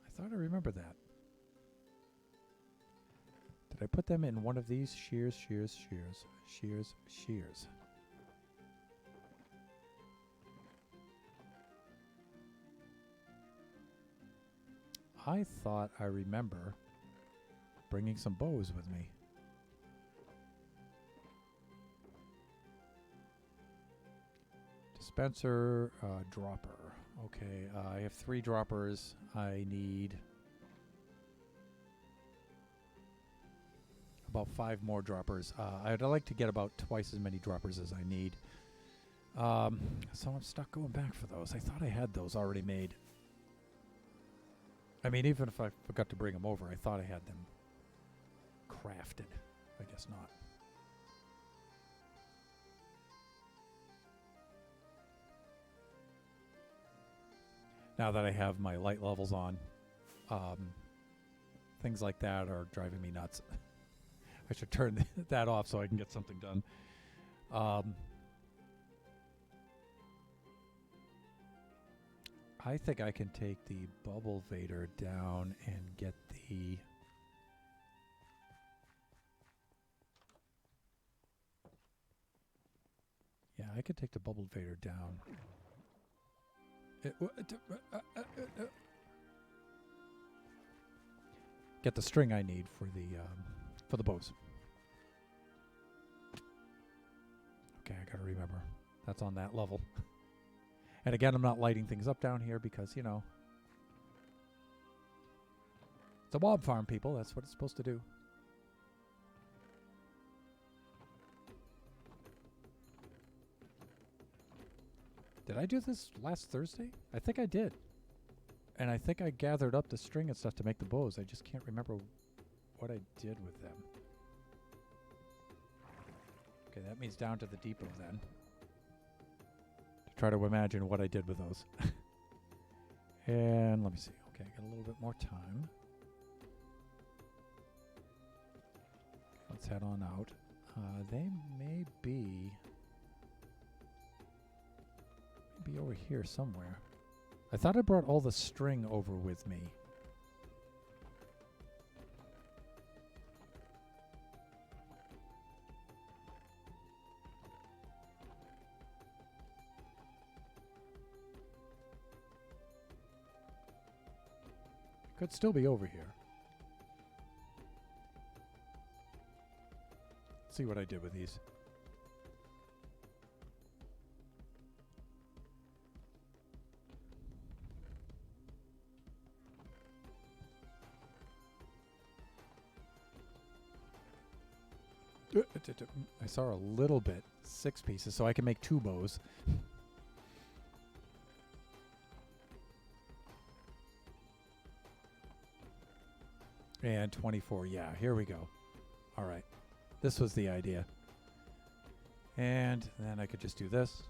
I thought I remembered that. Did I put them in one of these? Shears, shears, shears, shears, shears. I thought I remember bringing some bows with me. Dispenser, dropper. Okay, I have 3 droppers. I need about 5 more droppers. I'd like to get about twice as many droppers as I need. So I'm stuck going back for those. I thought I had those already made. I mean, even if I forgot to bring them over, I thought I had them crafted. I guess not. Now that I have my light levels on, things like that are driving me nuts. I should turn that off so I can get something done. I think I can take the Bubble Vader down and get the... Yeah, I could take the Bubble Vader down. Get the string I need for the bows. Okay, I gotta remember. That's on that level. And again, I'm not lighting things up down here because, you know, it's a mob farm, people. That's what it's supposed to do. Did I do this last Thursday? I think I did. And I think I gathered up the string and stuff to make the bows. I just can't remember what I did with them. Okay, that means down to the depot then. Try to imagine what I did with those. And let me see. Okay, I got a little bit more time. Let's head on out. They may be over here somewhere. I thought I brought all the string over with me. Could still be over here. Let's see what I did with these. I saw a little bit. 6 pieces, so I can make 2 bows. And 24. Yeah, here we go. All right. This was the idea. And then I could just do this.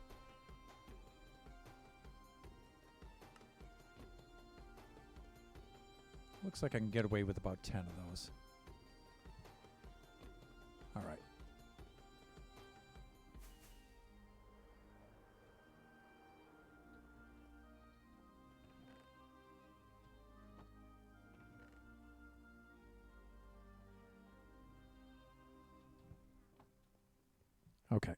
Looks like I can get away with about 10 of those. All right. Okay.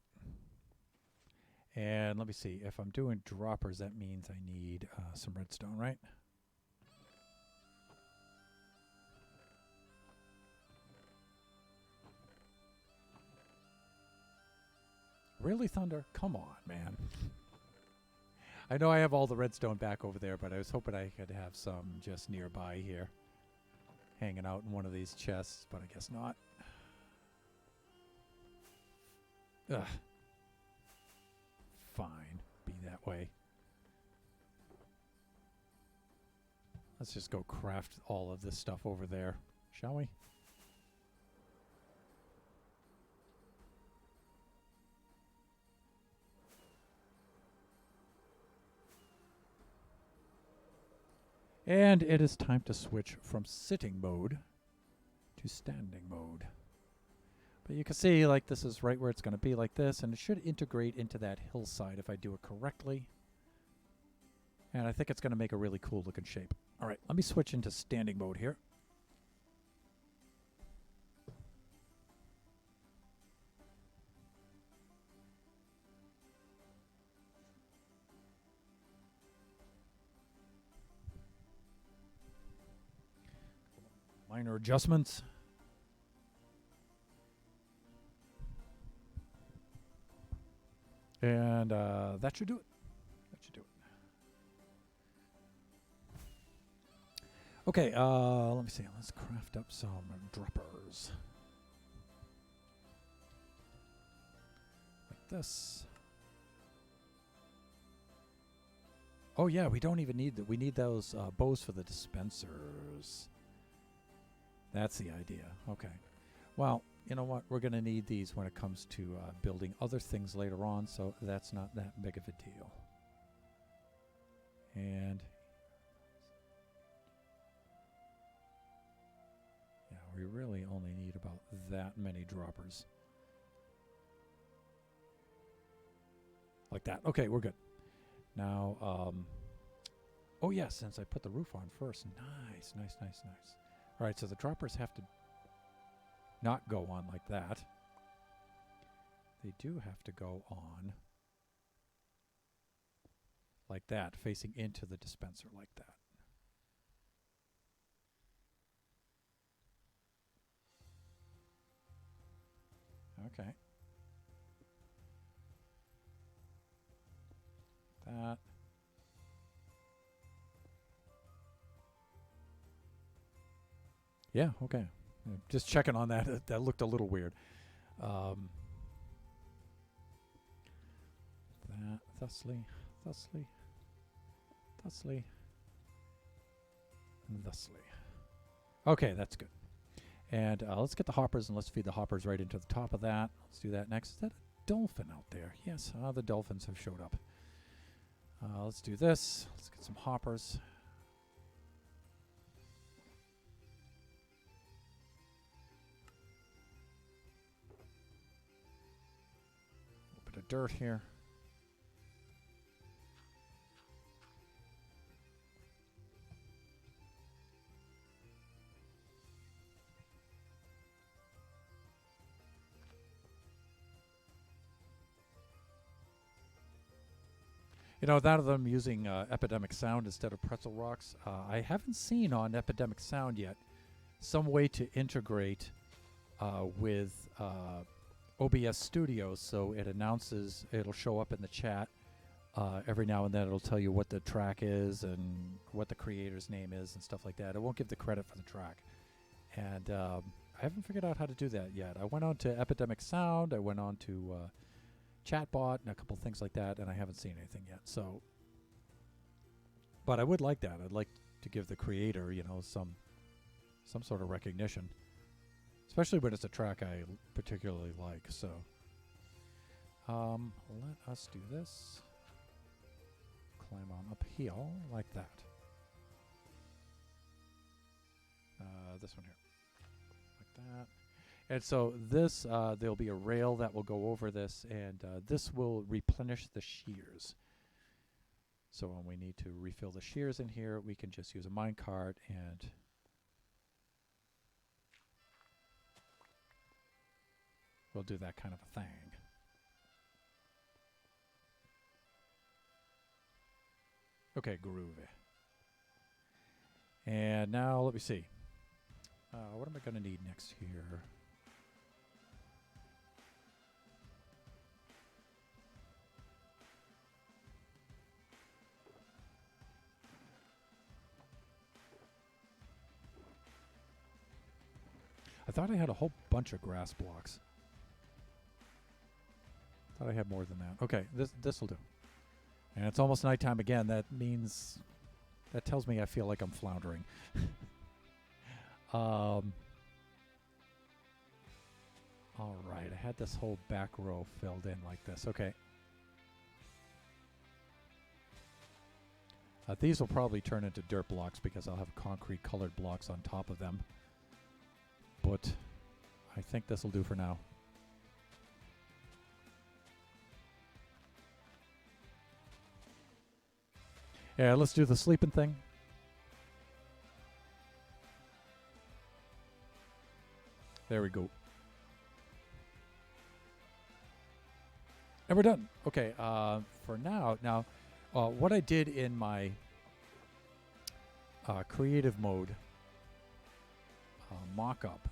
And let me see. If I'm doing droppers, that means I need some redstone, right? Really, Thunder? Come on, man. I know I have all the redstone back over there, but I was hoping I could have some just nearby here. Hanging out in one of these chests, but I guess not. Ugh. Fine. Be that way. Let's just go craft all of this stuff over there, shall we? And it is time to switch from sitting mode to standing mode. But you can see, like, this is right where it's going to be like this, and it should integrate into that hillside if I do it correctly. And I think it's going to make a really cool looking shape. All right, let me switch into standing mode here. Minor adjustments. And that should do it. That should do it. Okay, let me see. Let's craft up some droppers. Like this. Oh yeah, we don't even need that. We need those bows for the dispensers. That's the idea. Okay. Well, you know what? We're going to need these when it comes to building other things later on, so that's not that big of a deal. And yeah, we really only need about that many droppers. Like that. Okay, we're good. Now, oh yeah, since I put the roof on first. Nice, nice, nice, nice. All right, so the droppers have to not go on like that. They do have to go on like that, facing into the dispenser like that. Okay. That. Yeah, okay. Just checking on that. That looked a little weird. That, thusly, thusly, thusly, thusly. Okay, that's good. And let's get the hoppers and let's feed the hoppers right into the top of that. Let's do that next. Is that a dolphin out there? Yes, the dolphins have showed up. Let's do this. Let's get some hoppers. A little bit of dirt here. You know, that of them using Epidemic Sound instead of Pretzel Rocks, I haven't seen on Epidemic Sound yet some way to integrate with OBS Studio, so it announces, it'll show up in the chat every now and then. It'll tell you what the track is and what the creator's name is and stuff like that. It won't give the credit for the track. And I haven't figured out how to do that yet. I went on to Epidemic Sound, I went on to Chatbot and a couple things like that, and I haven't seen anything yet. So, but I would like that. I'd like to give the creator, you know, some sort of recognition, especially when it's a track I particularly like. So, let us do this. Climb on uphill like that. This one here, like that. And so this, there'll be a rail that will go over this, and this will replenish the shears. So when we need to refill the shears in here, we can just use a minecart and we'll do that kind of a thing. Okay, groovy. And now let me see. What am I going to need next here? I thought I had a whole bunch of grass blocks. Thought I had more than that. Okay, this will do. And it's almost nighttime again. That means, that tells me I feel like I'm floundering. All right, I had this whole back row filled in like this. Okay. These will probably turn into dirt blocks because I'll have concrete colored blocks on top of them. But I think this will do for now. Yeah, let's do the sleeping thing. There we go. And we're done. Okay, for now, what I did in my creative mode mock-up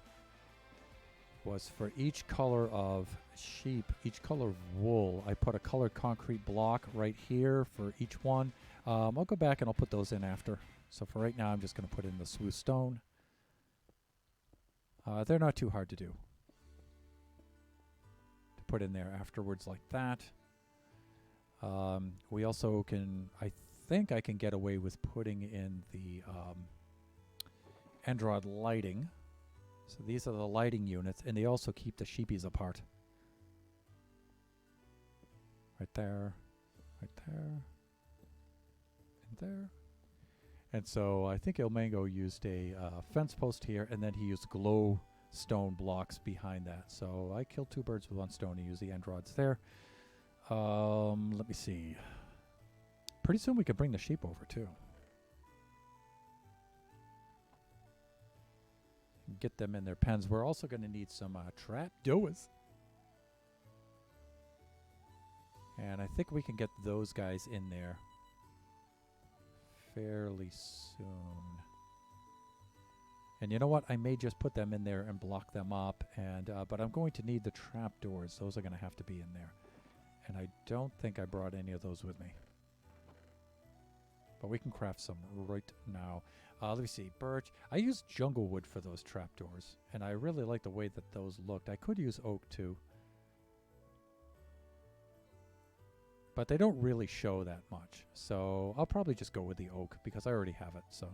was for each color of sheep, each color of wool, I put a colored concrete block right here for each one. I'll go back and I'll put those in after. So for right now, I'm just going to put in the smooth stone. They're not too hard to do. To put in there afterwards like that. We also can, I think I can get away with putting in the Android lighting. So these are the lighting units, and they also keep the sheepies apart. Right there, right there, and there. And so I think Ilmango used a fence post here, and then he used glow stone blocks behind that. So I killed 2 birds with 1 stone and used the androids there. Let me see. Pretty soon we could bring the sheep over too. Get them in their pens. We're also going to need some trap doors. And I think we can get those guys in there fairly soon. And you know what? I may just put them in there and block them up. And but I'm going to need the trap doors. Those are going to have to be in there. And I don't think I brought any of those with me. But we can craft some right now. Let me see. Birch. I used jungle wood for those trapdoors. And I really like the way that those looked. I could use oak too. But they don't really show that much. So I'll probably just go with the oak because I already have it. So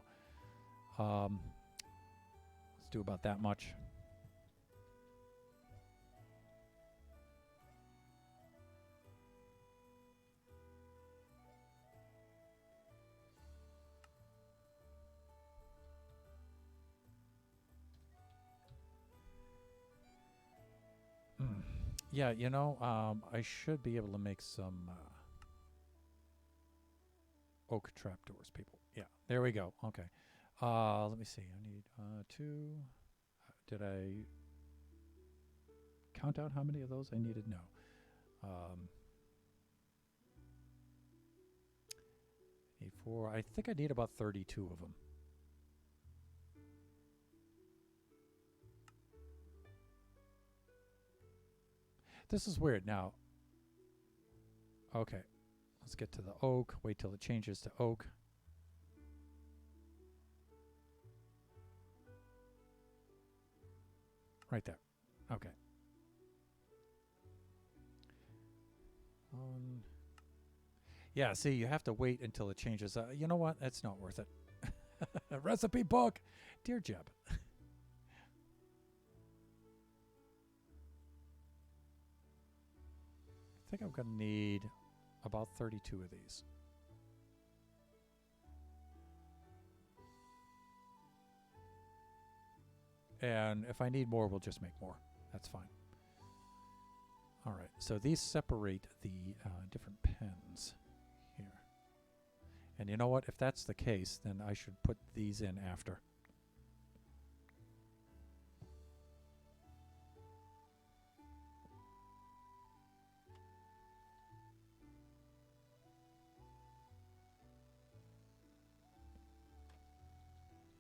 let's do about that much. Yeah, you know, I should be able to make some oak trapdoors, people. Yeah, there we go. Okay. Let me see. I need 2. Did I count out how many of those I needed? No. Need 4. I think I need about 32 of them. This is weird. Now, okay, let's get to the oak. Wait till it changes to oak. Right there. Okay. Yeah, see, you have to wait until it changes. You know what? It's not worth it. Recipe book. Dear Jeb. I think I'm going to need about 32 of these. And if I need more, we'll just make more. That's fine. All right, so these separate the different pens here. And you know what? If that's the case, then I should put these in after.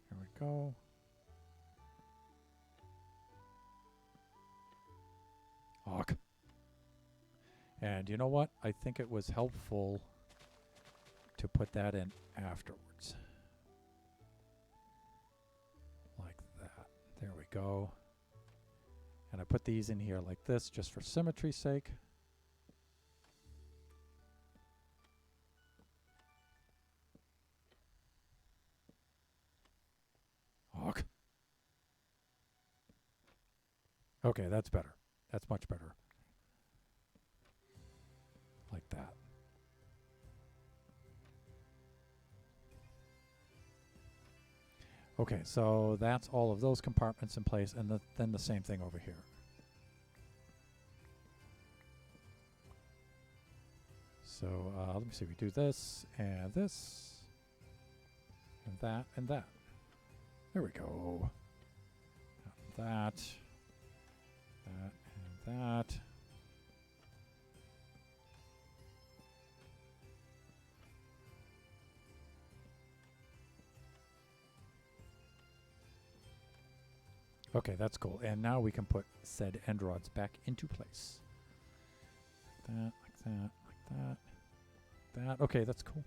Here we go. Awk. And you know what? I think it was helpful to put that in afterwards. Like that. There we go. And I put these in here like this just for symmetry's sake. Awk. Okay, that's better. That's much better. Like that. Okay, so that's all of those compartments in place, and then the same thing over here. So let me see, we do this, and that, and that. There we go. That, and that. Okay, that's cool. And now we can put said end rods back into place. That, like that, like that. That. Okay, that's cool.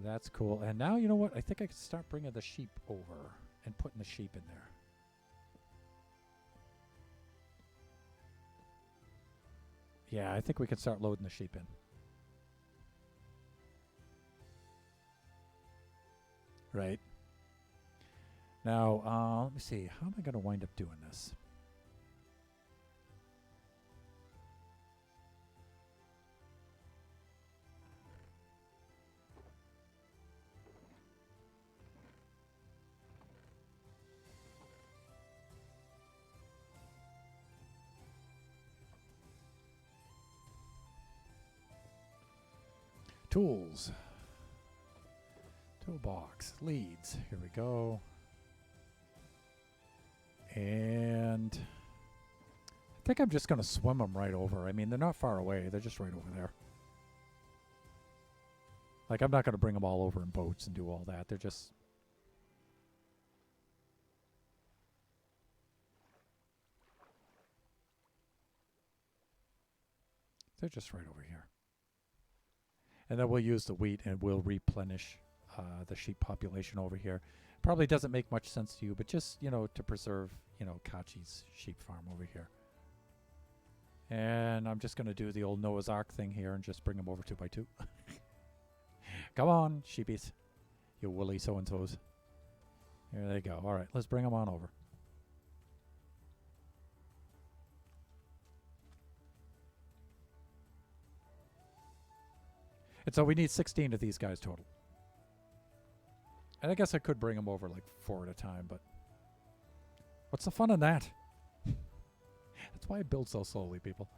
That's cool. And now, you know what? I think I can start bringing the sheep over and putting the sheep in there. Yeah, I think we can start loading the sheep in. Right. Now, let me see. How am I going to wind up doing this? Tools. Toolbox. Leads. Here we go. And I think I'm just going to swim them right over. I mean, they're not far away. They're just right over there. Like, I'm not going to bring them all over in boats and do all that. They're just... They're just right over here. And then we'll use the wheat and we'll replenish the sheep population over here. Probably doesn't make much sense to you, but just, you know, to preserve, you know, Kachi's sheep farm over here. And I'm just going to do the old Noah's Ark thing here and just bring them over 2 by 2. Come on, sheepies. You woolly so-and-sos. Here they go. All right, let's bring them on over. And so we need 16 of these guys total. And I guess I could bring them over like 4 at a time, but what's the fun in that? That's why I build so slowly, people.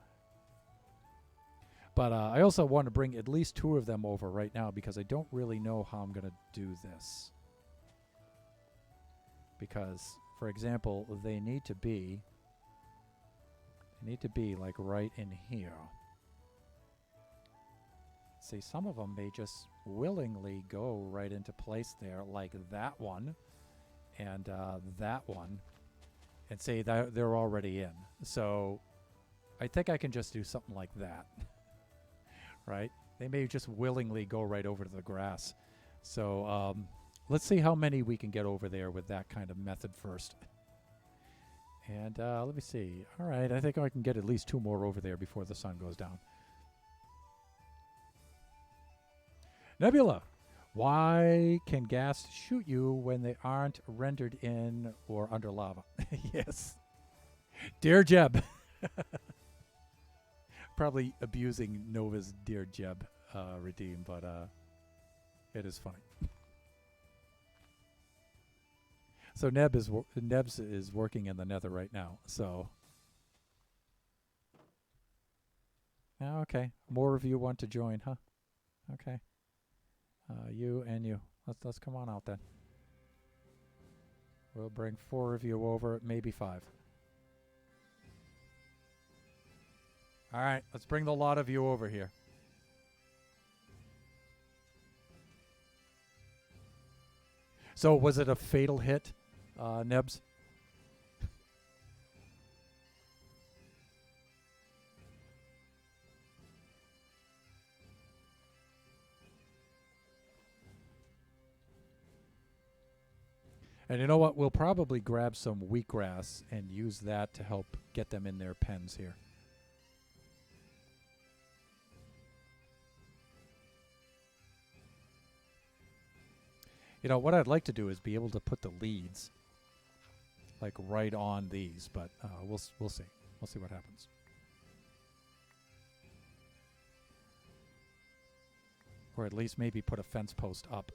But I also want to bring at least 2 of them over right now because I don't really know how I'm going to do this. Because, for example, they need to be like right in here. See, some of them may just willingly go right into place there, like that one and that one, and say that they're already in. So I think I can just do something like that, right? They may just willingly go right over to the grass. So let's see how many we can get over there with that kind of method first. And let me see. All right, I think I can get at least 2 more over there before the sun goes down. Nebula, why can gas shoot you when they aren't rendered in or under lava? Yes. Dear Jeb. Probably abusing Nova's Dear Jeb redeem, but it is funny. So Nebs is working in the nether right now, so... Okay, more of you want to join, huh? Okay. You and you. Let's come on out then. We'll bring 4 of you over, maybe 5. All right, let's bring the lot of you over here. So was it a fatal hit, Nebs? And you know what? We'll probably grab some wheatgrass and use that to help get them in their pens here. You know, what I'd like to do is be able to put the leads like right on these, but we'll see. We'll see what happens. Or at least maybe put a fence post up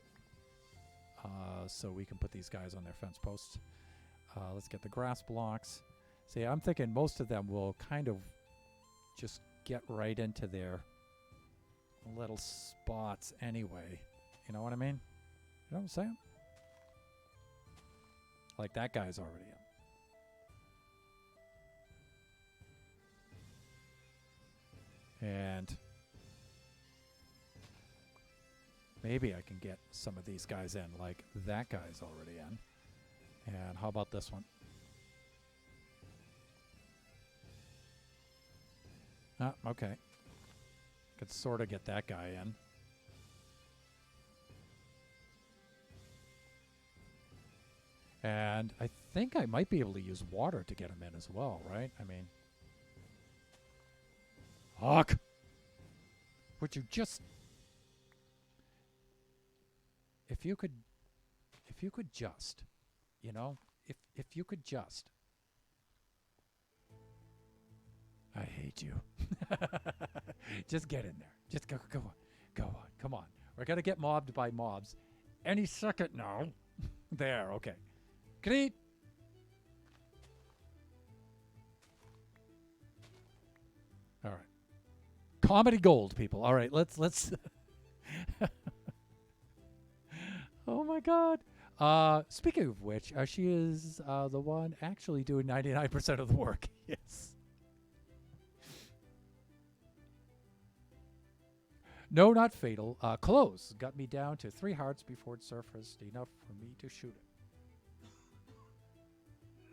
just so we can put these guys on their fence posts. Let's get the grass blocks. See, I'm thinking most of them will kind of just get right into their little spots anyway. You know what I mean? You know what I'm saying? Like that guy's already in. And maybe I can get some of these guys in, like that guy's already in. And how about this one? Ah, okay. Could sort of get that guy in. And I think I might be able to use water to get him in as well, right? I mean... Hawk! Would you just... If you could just, you know, if you could just. I hate you. Just get in there. Just go on, come on. We're gonna get mobbed by mobs any second now. There, okay. Great. All right. Comedy gold, people. All right, let's. Oh my God. Speaking of which, she is the one actually doing 99% of the work. Yes. No, not fatal. Close. Got me down to 3 hearts before it surfaced enough for me to shoot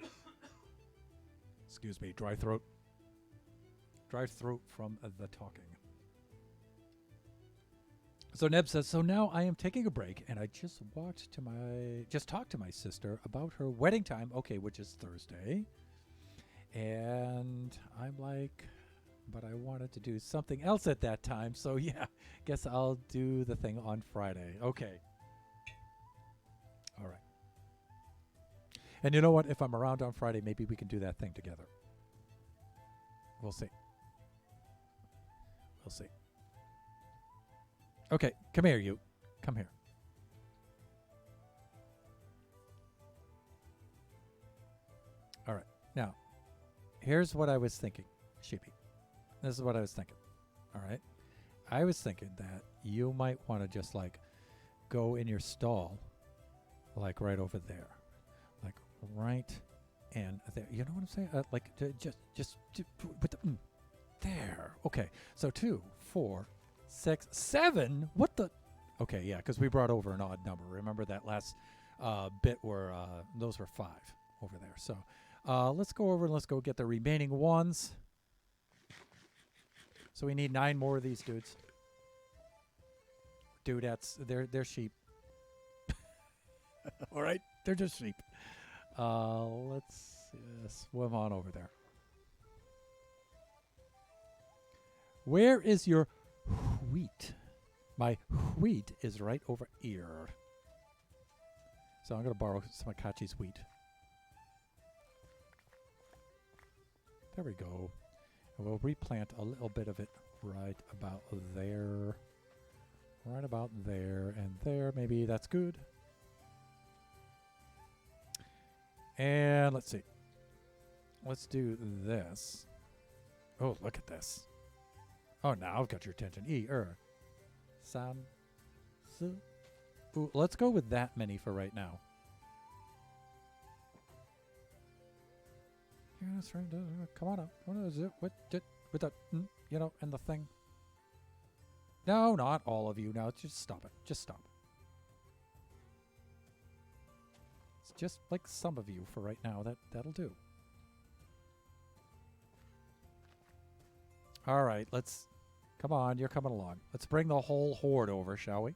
it. Excuse me, dry throat. Dry throat from the talking. So Neb says, so now I am taking a break, and I just talked to my sister about her wedding time, okay, which is Thursday. And I'm like, but I wanted to do something else at that time, so yeah, guess I'll do the thing on Friday. Okay. All right. And you know what? If I'm around on Friday, maybe we can do that thing together. We'll see. We'll see. Okay, come here, you. Come here. All right. Now, here's what I was thinking, Sheepy. This is what I was thinking. All right. I was thinking that you might want to just like go in your stall, like right over there, like right and there. You know what I'm saying? Like just with the there. Okay. So 2, 4, 6, 7. What the? Okay, yeah, because we brought over an odd number. Remember that last bit where those were 5 over there. So let's go over and let's go get the remaining ones. So we need 9 more of these dudes. Dudettes, they're sheep. All right, they're just sheep. Let's swim on over there. Where is your wheat? My wheat is right over here. So I'm going to borrow some Akachi's wheat. There we go. And we'll replant a little bit of it right about there. Right about there and there. Maybe that's good. And let's see. Let's do this. Oh, look at this. Oh, now I've got your attention. San. Su. Ooh, let's go with that many for right now. Yeah, that's right. Come on up. What is it? What did with the you know, and the thing? No, not all of you. Now just stop it. Just stop. It's just like some of you for right now. That'll do. All right, let's come on. You're coming along. Let's bring the whole horde over, shall we?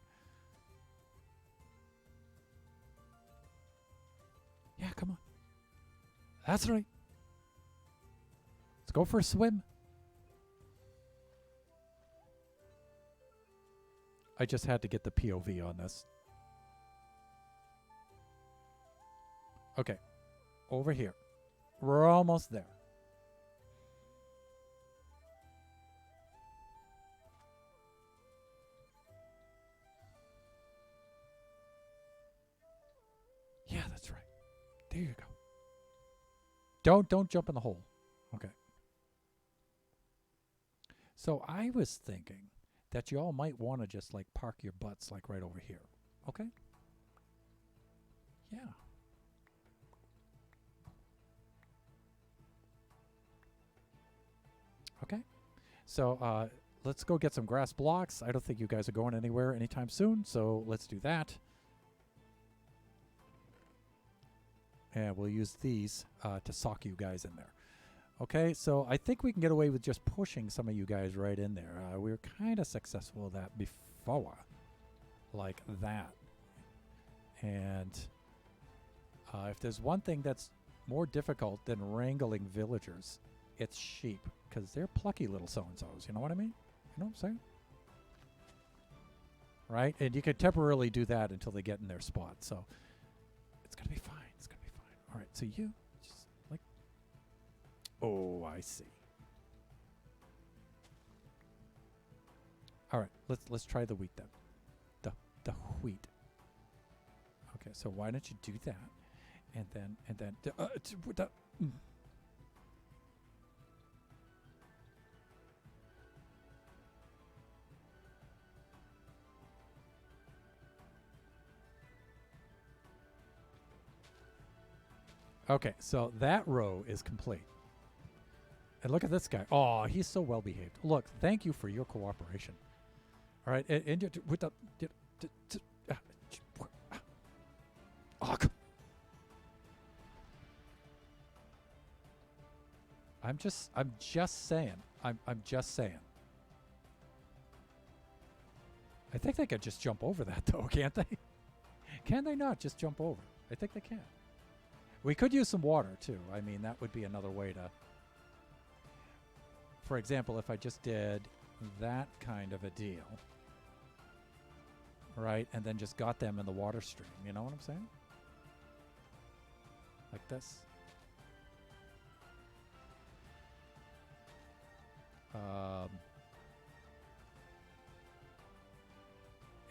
Yeah, come on. That's right. Let's go for a swim. I just had to get the POV on this. Okay. Over here. We're almost there. There you go. Don't jump in the hole. Okay. So I was thinking that you all might want to just like park your butts like right over here. Okay? Yeah. Okay. So let's go get some grass blocks. I don't think you guys are going anywhere anytime soon, so let's do that. And we'll use these to sock you guys in there. Okay, so I think we can get away with just pushing some of you guys right in there. We were kind of successful with that before. Like that. And if there's one thing that's more difficult than wrangling villagers, it's sheep. Because they're plucky little so-and-sos. You know what I mean? You know what I'm saying? Right? And you can temporarily do that until they get in their spot. So it's going to be fine. It's going to be fine. All right, so you just like... Oh, I see. All right, let's try the wheat then. The wheat. Okay, so why don't you do that? And then okay, so that row is complete. And look at this guy. Oh, he's so well behaved. Look, thank you for your cooperation. All right, and with the I'm just saying. I'm just saying. I think they could just jump over that though, can't they? Can they not just jump over? I think they can. We could use some water too. I mean, that would be another way to... For example, if I just did that kind of a deal, right, and then just got them in the water stream, you know what I'm saying? Like this.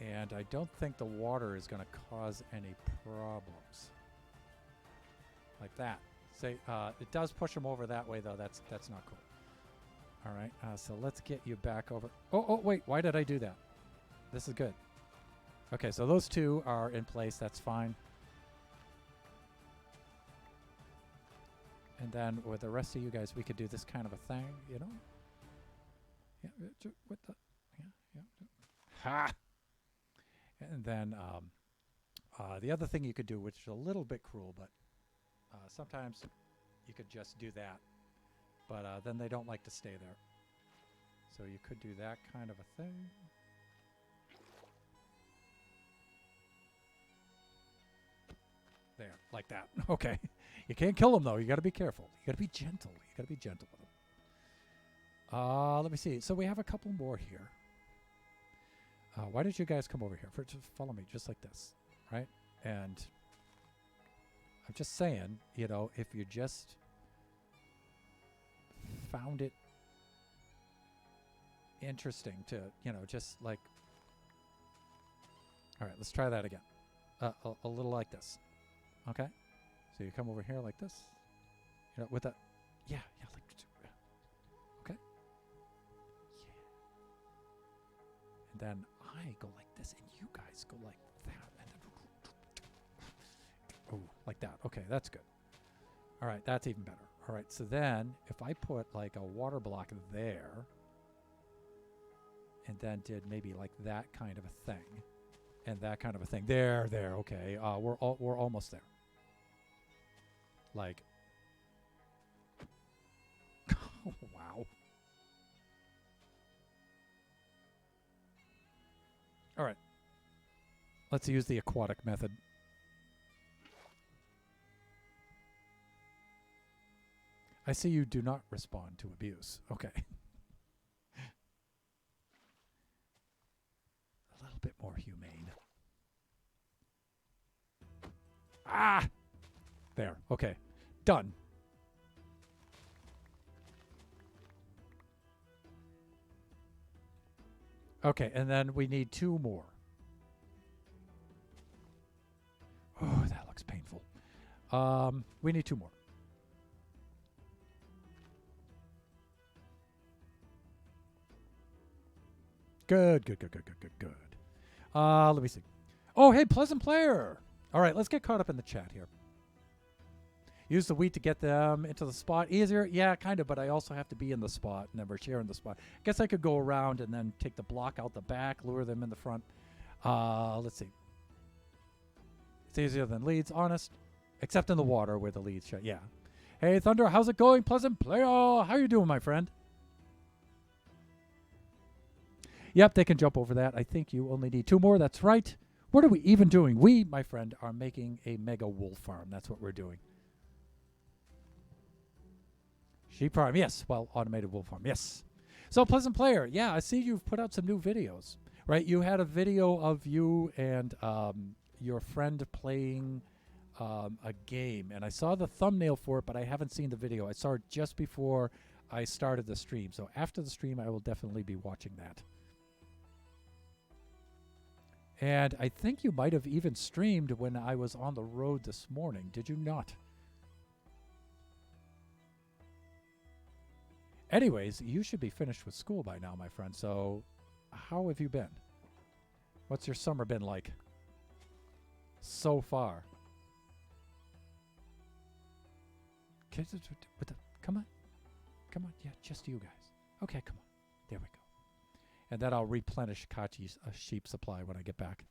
And I don't think the water is going to cause any problems. Like that. Say, it does push them over that way, though. That's not cool. All right, so let's get you back over. Oh, wait, why did I do that? This is good. Okay, so those two are in place. That's fine. And then with the rest of you guys, we could do this kind of a thing, you know? Yeah, what the? Yeah. Ha! And then the other thing you could do, which is a little bit cruel, but sometimes you could just do that. But then they don't like to stay there. So you could do that kind of a thing. There, like that. Okay. You can't kill them, though. You got to be careful. You got to be gentle. You got to be gentle with them. Let me see. So we have a couple more here. Why don't you guys come over here? Just follow me, just like this, right? And I'm just saying, you know, if you just found it interesting to, you know, just like... All right, let's try that again. A little like this. Okay? So you come over here like this. You know, with that... Yeah, like... Okay? Yeah. And then I go like this, and you guys go like that. And then... Oh, like that. Okay, that's good. All right, that's even better. All right, so then if I put like a water block there and then did maybe like that kind of a thing and that kind of a thing. There, okay. We're almost there. Like... Oh, wow. All right. Let's use the aquatic method. I see you do not respond to abuse. Okay. A little bit more humane. Ah! There. Okay. Done. Okay, and then we need 2 more. Oh, that looks painful. We need 2 more. Good. Let me see. Oh, hey, Pleasant Player. All right, let's get caught up in the chat here. Use the wheat to get them into the spot easier. Yeah, kind of, but I also have to be in the spot, and then we're sharing the spot. Guess I could go around and then take the block out the back, lure them in the front. Let's see. It's easier than leads, honest. Except in the water where the leads shut. Yeah. Hey, Thunder, how's it going? Pleasant Player. How you doing, my friend? Yep, they can jump over that. I think you only need 2 more. That's right. What are we even doing? We, my friend, are making a mega wolf farm. That's what we're doing. Sheep farm, yes. Well, automated wolf farm, yes. So, Pleasant Player, yeah, I see you've put out some new videos, right? You had a video of you and your friend playing a game, and I saw the thumbnail for it, but I haven't seen the video. I saw it just before I started the stream. So, after the stream, I will definitely be watching that. And I think you might have even streamed when I was on the road this morning. Did you not? Anyways, you should be finished with school by now, my friend. So, how have you been? What's your summer been like so far? Come on. Come on. Yeah, just you guys. Okay, come on. There we go. And then I'll replenish Kachi's sheep supply when I get back.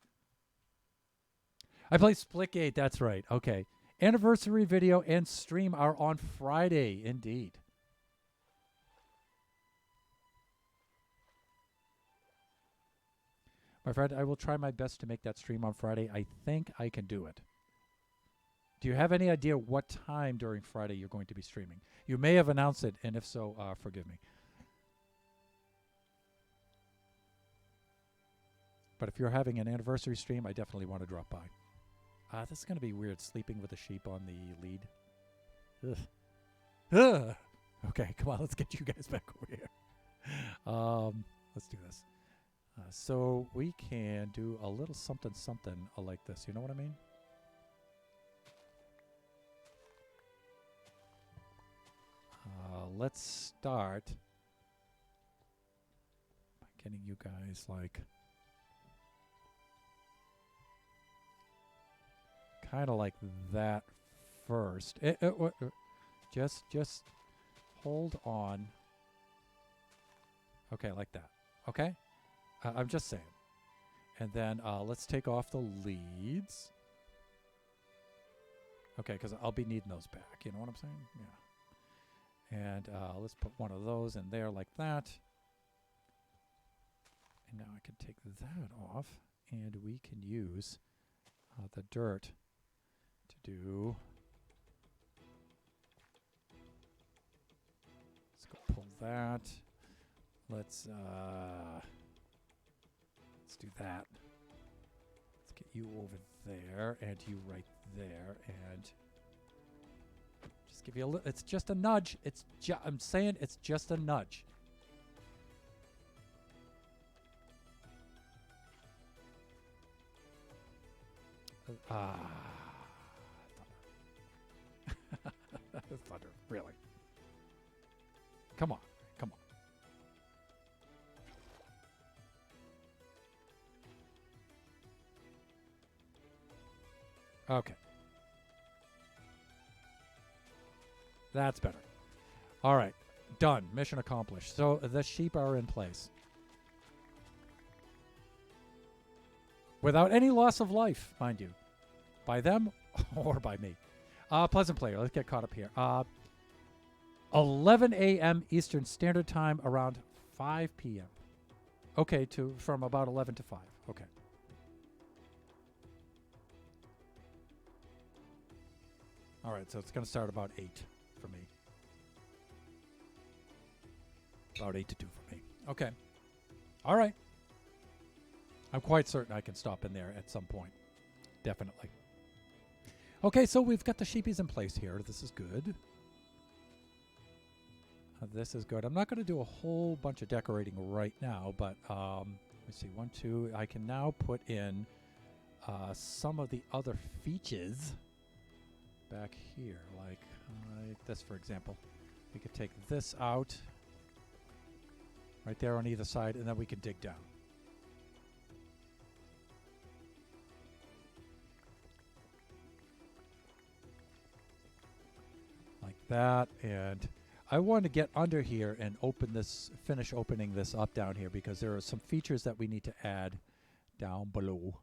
I play Splitgate. That's right. Okay. Anniversary video and stream are on Friday. Indeed. My friend, I will try my best to make that stream on Friday. I think I can do it. Do you have any idea what time during Friday you're going to be streaming? You may have announced it, and if so, forgive me. But if you're having an anniversary stream, I definitely want to drop by. This is going to be weird, sleeping with a sheep on the lead. Ugh. Ugh. Okay, come on, let's get you guys back over here. Let's do this. So we can do a little something like this. You know what I mean? Let's start by getting you guys like kind of like that first. Just hold on. Okay, like that. Okay? I'm just saying. And then let's take off the leads. Okay, because I'll be needing those back. You know what I'm saying? Yeah. And let's put one of those in there like that. And now I can take that off. And we can use the dirt to do... Let's go pull that. Let's do that. Let's get you over there and you right there and just give you a little. It's just a nudge. I'm saying it's just a nudge. Thunder. Thunder, really. Come on. Come on. Okay. That's better. All right. Done. Mission accomplished. So the sheep are in place. Without any loss of life, mind you. By them or by me. Pleasant Player. Let's get caught up here. 11 a.m. Eastern Standard Time, around 5 p.m. Okay, from about 11 to 5. Okay. All right, so it's going to start about 8 for me. About 8 to 2 for me. Okay. All right. I'm quite certain I can stop in there at some point. Definitely. Okay, so we've got the sheepies in place here. This is good. This is good. I'm not going to do a whole bunch of decorating right now, but let's see. 1, 2. I can now put in some of the other features back here, like this, for example. We could take this out right there on either side, and then we can dig down. Like that, and I want to get under here and open this, finish opening this up down here, because there are some features that we need to add down below.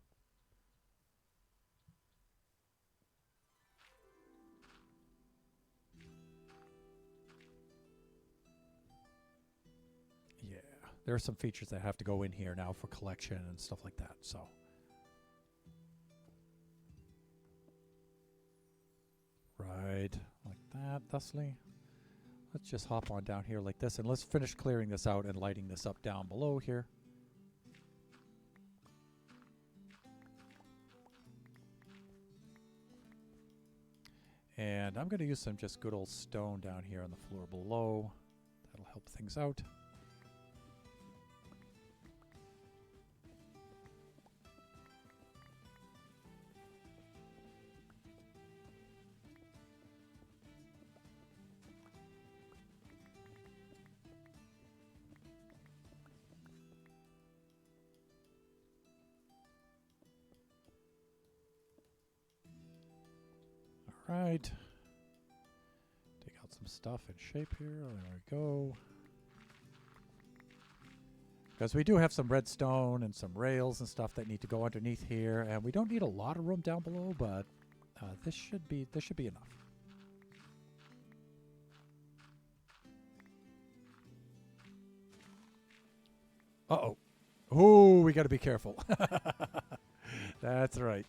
Yeah, there are some features that have to go in here now for collection and stuff like that, so. Right, like that, thusly. Let's just hop on down here like this, and let's finish clearing this out and lighting this up down below here. And I'm going to use some just good old stone down here on the floor below. That'll help things out. Right. Take out some stuff in shape here. There we go. Because we do have some redstone and some rails and stuff that need to go underneath here, and we don't need a lot of room down below, but this should be enough. Uh-oh. Oh, we got to be careful. That's right.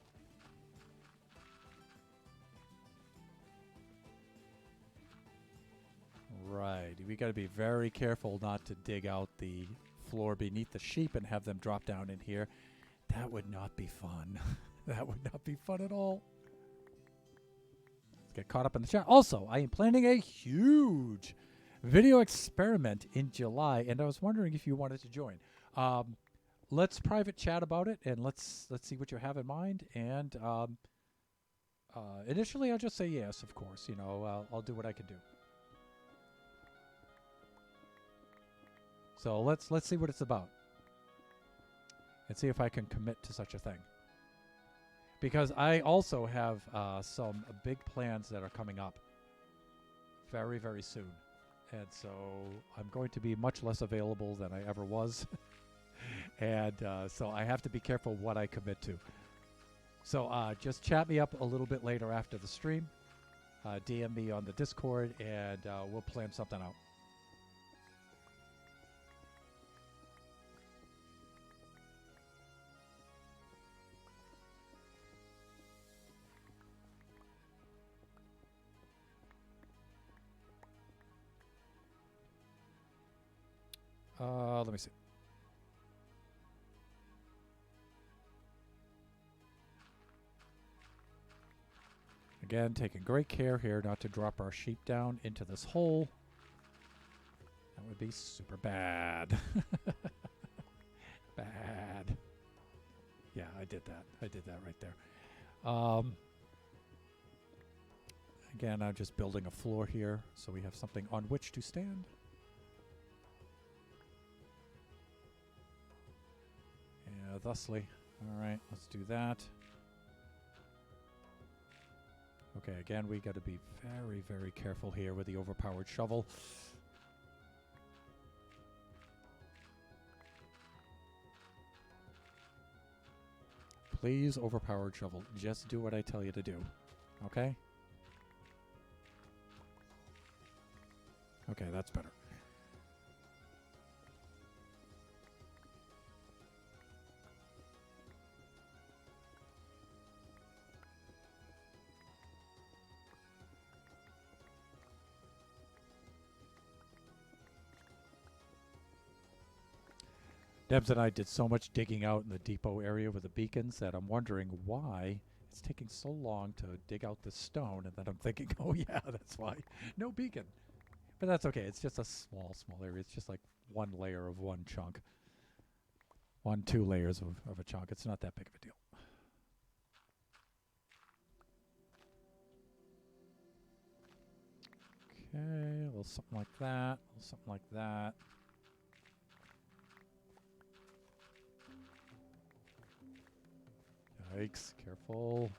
Right. We got to be very careful not to dig out the floor beneath the sheep and have them drop down in here. That would not be fun. That would not be fun at all. Let's get caught up in the chat. Also, I am planning a huge video experiment in July, and I was wondering if you wanted to join. Let's private chat about it, and let's see what you have in mind. And initially, I'll just say yes, of course. You know, I'll do what I can do. So let's see what it's about, and see if I can commit to such a thing. Because I also have some big plans that are coming up very, very soon. And so I'm going to be much less available than I ever was. And so I have to be careful what I commit to. So just chat me up a little bit later after the stream. DM me on the Discord, and we'll plan something out. Let me see. Again, taking great care here not to drop our sheep down into this hole. That would be super bad. Bad. Yeah, I did that. I did that right there. Again, I'm just building a floor here so we have something on which to stand. Yeah, thusly. All right, let's do that. Okay, again, we got to be very, very careful here with the overpowered shovel. Please, overpowered shovel, just do what I tell you to do. Okay? Okay, that's better. Debs and I did so much digging out in the depot area with the beacons that I'm wondering why it's taking so long to dig out the stone, and then I'm thinking, oh yeah, that's why. No beacon. But that's okay. It's just a small area. It's just like one layer of one chunk. 2 layers of a chunk. It's not that big of a deal. little something like that. A little something like that. Yikes, careful.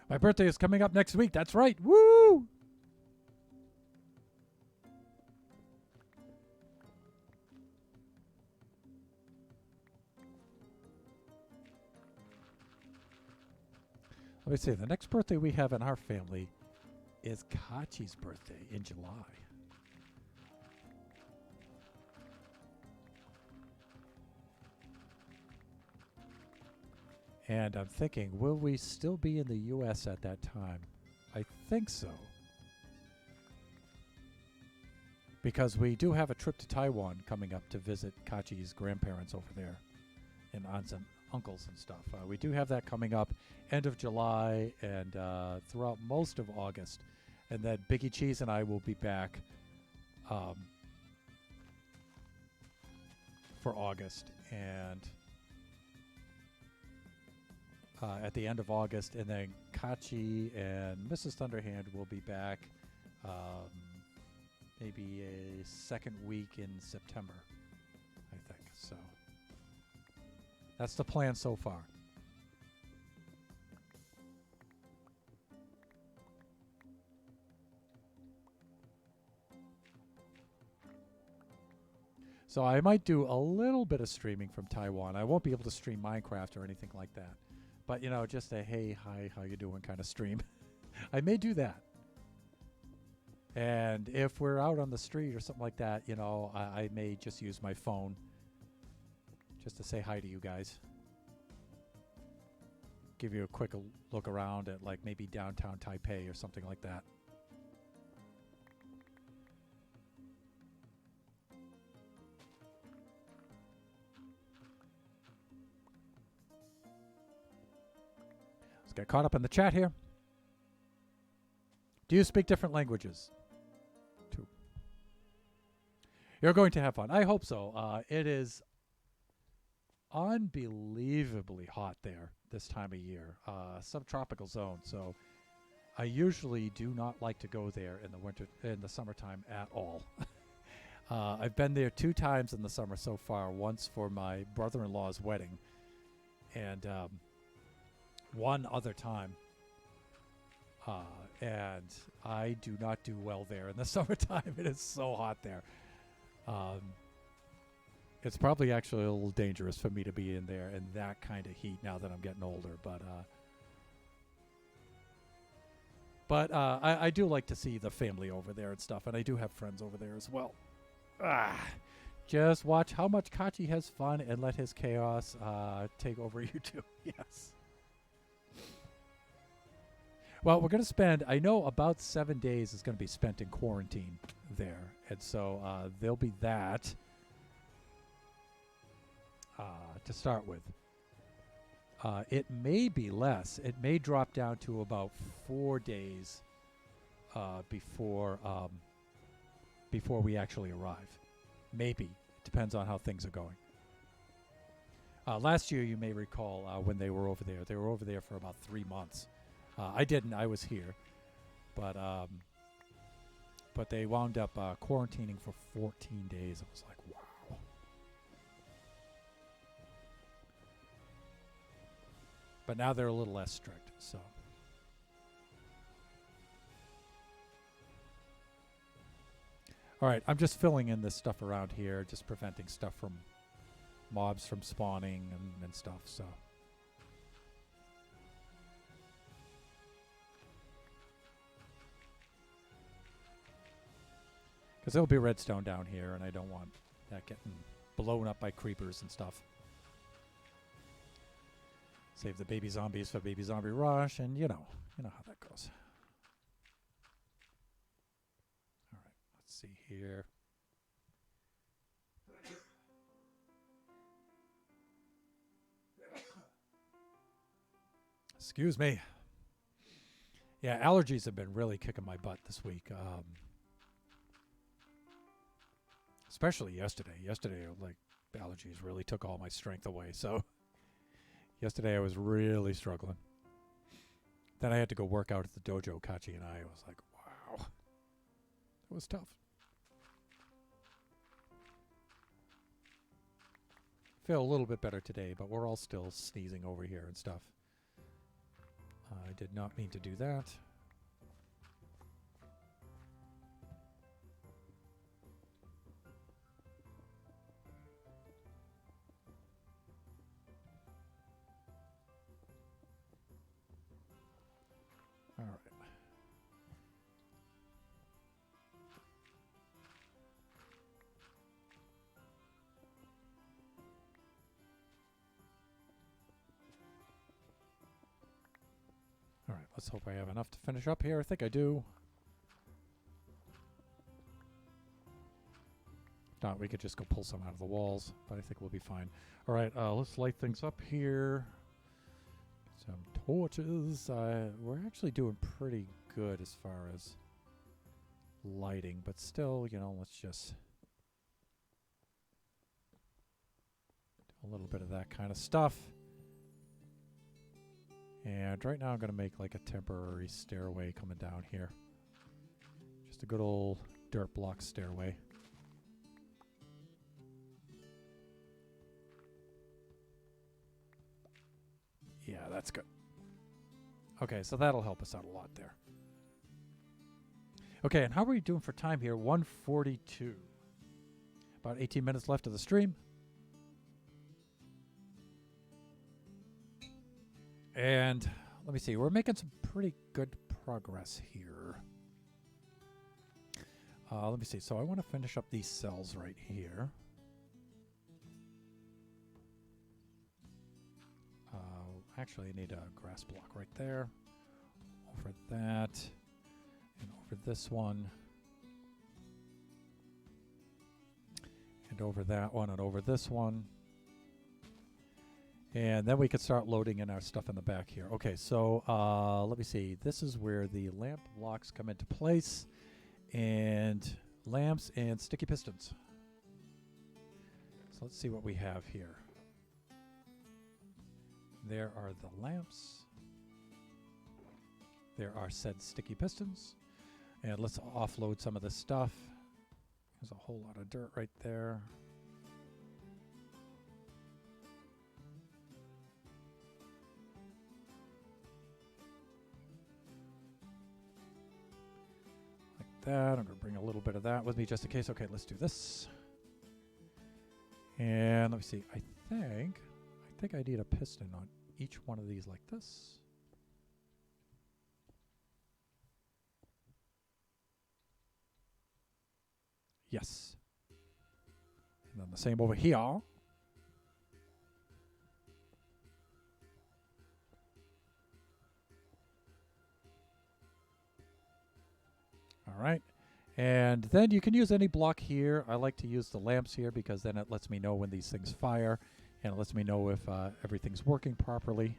My birthday is coming up next week. That's right. Woo! Let me see. The next birthday we have in our family is Kachi's birthday in July. And I'm thinking, will we still be in the U.S. at that time? I think so. Because we do have a trip to Taiwan coming up to visit Kachi's grandparents over there and aunts and uncles and stuff. We do have that coming up end of July and throughout most of August. And then Biggie Cheese and I will be back for August. And at the end of August, and then Kachi and Mrs. Thunderhand will be back maybe a second week in September, I think. So that's the plan so far. So I might do a little bit of streaming from Taiwan. I won't be able to stream Minecraft or anything like that. But, you know, just a hey, hi, how you doing kind of stream. I may do that. And if we're out on the street or something like that, you know, I may just use my phone just to say hi to you guys. Give you a quick look around at, like, maybe downtown Taipei or something like that. Let's get caught up in the chat here. Do you speak different languages? Two. You're going to have fun. I hope so. It is unbelievably hot there this time of year. Subtropical zone. So I usually do not like to go there in the summertime at all. I've been there 2 times in the summer so far. Once for my brother-in-law's wedding, and one other time. And I do not do well there in the summertime. It is so hot there. It's probably actually a little dangerous for me to be in there in that kind of heat now that I'm getting older. But I do like to see the family over there and stuff, and I do have friends over there as well. Just watch how much Kachi has fun and let his chaos take over YouTube. Yes. Well, we're going to spend, I know about 7 days is going to be spent in quarantine there. And so there'll be that to start with. It may be less. It may drop down to about 4 days before we actually arrive. Maybe. It depends on how things are going. Last year, you may recall when they were over there. They were over there for about 3 months. I didn't. I was here. But they wound up quarantining for 14 days. I was like, wow. But now they're a little less strict, so. All right, I'm just filling in this stuff around here, just preventing stuff from mobs from spawning and stuff, so. Because there'll be redstone down here, and I don't want that getting blown up by creepers and stuff. Save the baby zombies for baby zombie rush, and you know how that goes. All right, let's see here. Excuse me. Yeah, allergies have been really kicking my butt this week. Especially yesterday. Yesterday, like, allergies really took all my strength away. So yesterday I was really struggling. Then I had to go work out at the dojo, Kachi and I. Was like, wow. It was tough. Feel a little bit better today, but we're all still sneezing over here and stuff. I did not mean to do that. All right. All right, let's hope I have enough to finish up here. I think I do. If not, we could just go pull some out of the walls, but I think we'll be fine. All right, let's light things up here. Some torches. We're actually doing pretty good as far as lighting, but still, you know, let's just do a little bit of that kind of stuff. And right now I'm going to make like a temporary stairway coming down here. Just a good old dirt block stairway. Yeah, that's good. Okay, so that'll help us out a lot there. Okay, and how are we doing for time here? 1:42. About 18 minutes left of the stream. And let me see, we're making some pretty good progress here. Let me see, so I want to finish up these cells right here. Actually, I need a grass block right there. Over that. And over this one. And over that one and over this one. And then we can start loading in our stuff in the back here. Okay, so let me see. This is where the lamp blocks come into place. And lamps and sticky pistons. So let's see what we have here. There are the lamps. There are said sticky pistons. And let's offload some of this stuff. There's a whole lot of dirt right there. Like that. I'm going to bring a little bit of that with me just in case. Okay, let's do this. And let me see. I think I need a piston on each one of these like this. Yes. And then the same over here. All right. And then you can use any block here. I like to use the lamps here because then it lets me know when these things fire. And it lets me know if everything's working properly.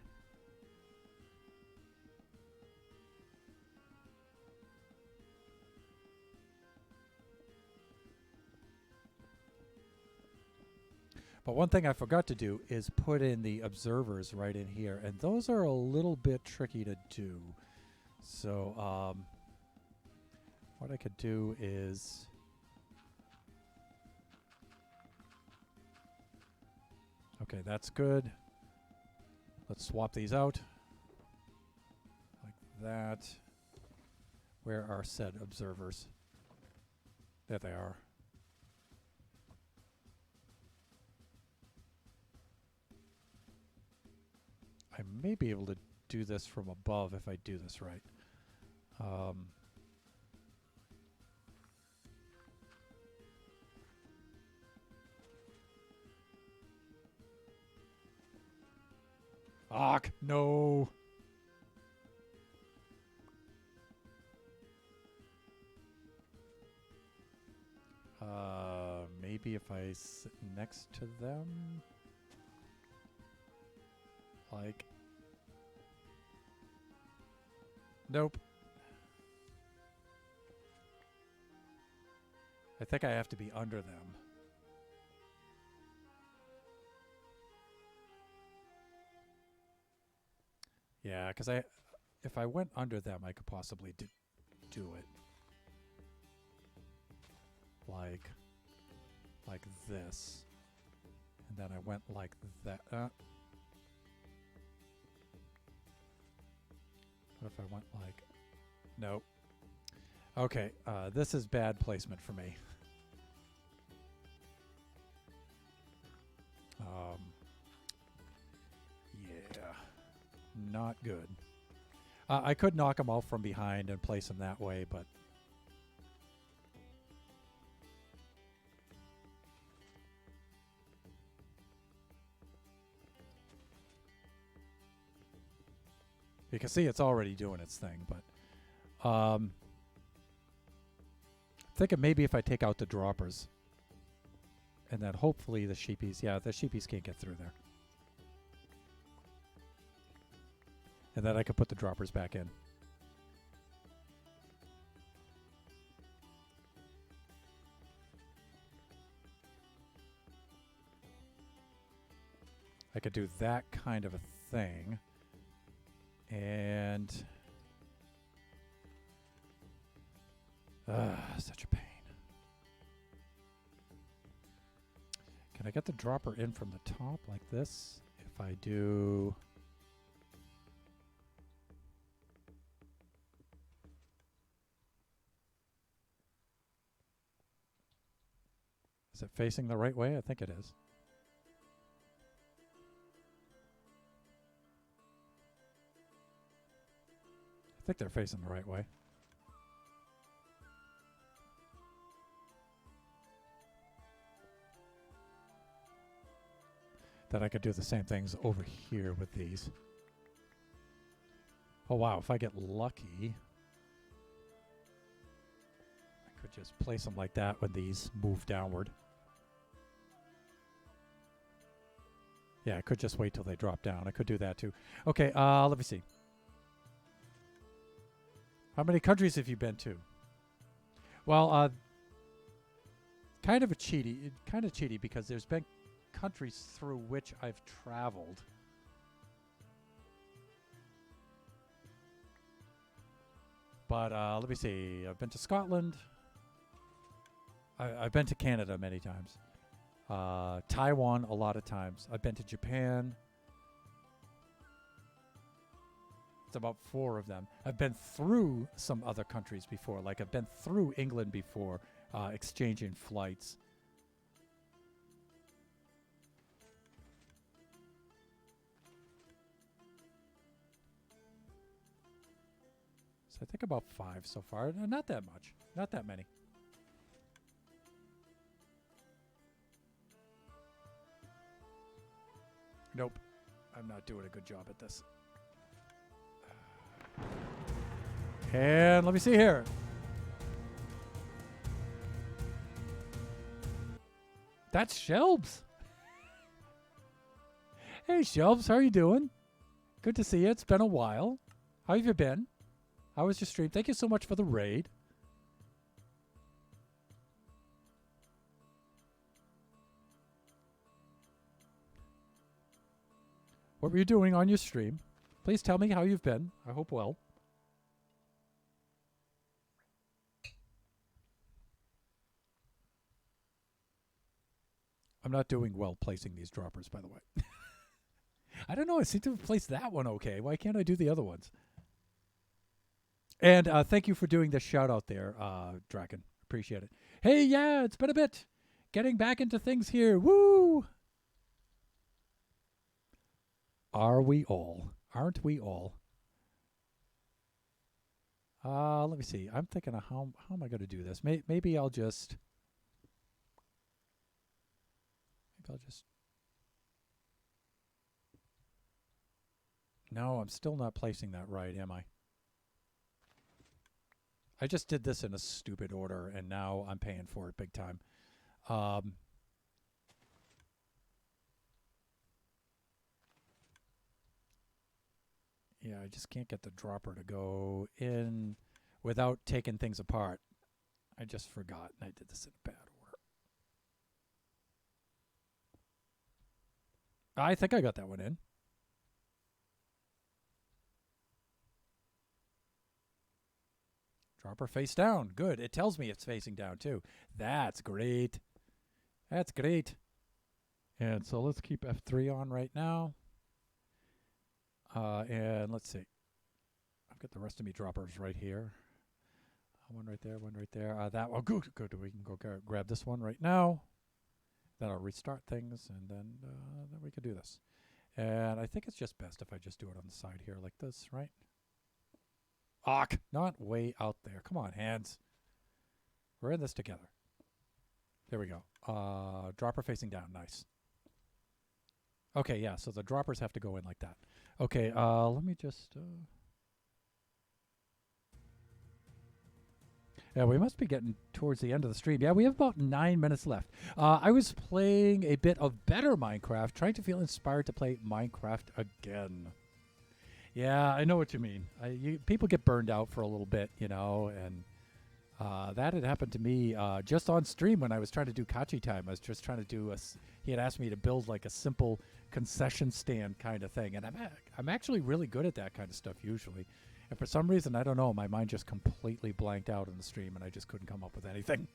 But one thing I forgot to do is put in the observers right in here. And those are a little bit tricky to do. So what I could do is... Okay, that's good. Let's swap these out. Like that. Where are said observers? There they are. I may be able to do this from above if I do this right. Fuck, no. Maybe if I sit next to them? Like... Nope. I think I have to be under them. Yeah, because if I went under them, I could possibly do it. Like this. And then I went like that. What if I went like... Nope. Okay, this is bad placement for me. Yeah. Not good. I could knock them off from behind and place them that way, but... You can see it's already doing its thing, but... thinking maybe if I take out the droppers, and then hopefully the sheepies... Yeah, the sheepies can't get through there. And then I can put the droppers back in. I could do that kind of a thing. And... such a pain. Can I get the dropper in from the top like this? If I do... Is it facing the right way? I think it is. I think they're facing the right way. Then I could do the same things over here with these. Oh wow, if I get lucky, I could just place them like that when these move downward. Yeah, I could just wait till they drop down. I could do that too. Okay, let me see. How many countries have you been to? Well, kind of cheaty because there's been countries through which I've traveled. But let me see. I've been to Scotland. I've been to Canada many times. Taiwan a lot of times. I've been to Japan. It's about 4 of them. I've been through some other countries before. Like I've been through England before, exchanging flights. So I think about 5 so far. Not that much. Not that many. Nope. I'm not doing a good job at this. And let me see here. That's Shelbs. Hey, Shelbs, how are you doing? Good to see you. It's been a while. How have you been? How was your stream? Thank you so much for the raid. What were you doing on your stream? Please tell me how you've been. I hope well. I'm not doing well placing these droppers, by the way. I don't know. I seem to have placed that one okay. Why can't I do the other ones? And thank you for doing the shout out there, Draken. Appreciate it. Hey, yeah, it's been a bit. Getting back into things here. Woo! Are we all? Aren't we all? Let me see. I'm thinking of how am I going to do this? Maybe I'll just... No, I'm still not placing that right, am I? I just did this in a stupid order, and now I'm paying for it big time. Yeah, I just can't get the dropper to go in without taking things apart. I just forgot, and I did this in bad order. I think I got that one in. Dropper face down. Good. It tells me it's facing down, too. That's great. That's great. And so let's keep F3 on right now. And let's see. I've got the rest of me droppers right here. One right there, one right there. That one, good. We can go grab this one right now. Then I'll restart things, and then we can do this. And I think it's just best if I just do it on the side here like this, right? Not way out there. Come on, hands. We're in this together. There we go. Dropper facing down. Nice. Okay, yeah, so the droppers have to go in like that. Okay, let me just... Yeah, we must be getting towards the end of the stream. Yeah, we have about 9 minutes left. I was playing a bit of better Minecraft, trying to feel inspired to play Minecraft again. Yeah, I know what you mean. People get burned out for a little bit, you know, and that had happened to me just on stream when I was trying to do Kachi Time. I was just trying to do he had asked me to build like a simple concession stand kind of thing, and I'm actually really good at that kind of stuff usually. And for some reason, I don't know, my mind just completely blanked out in the stream, and I just couldn't come up with anything.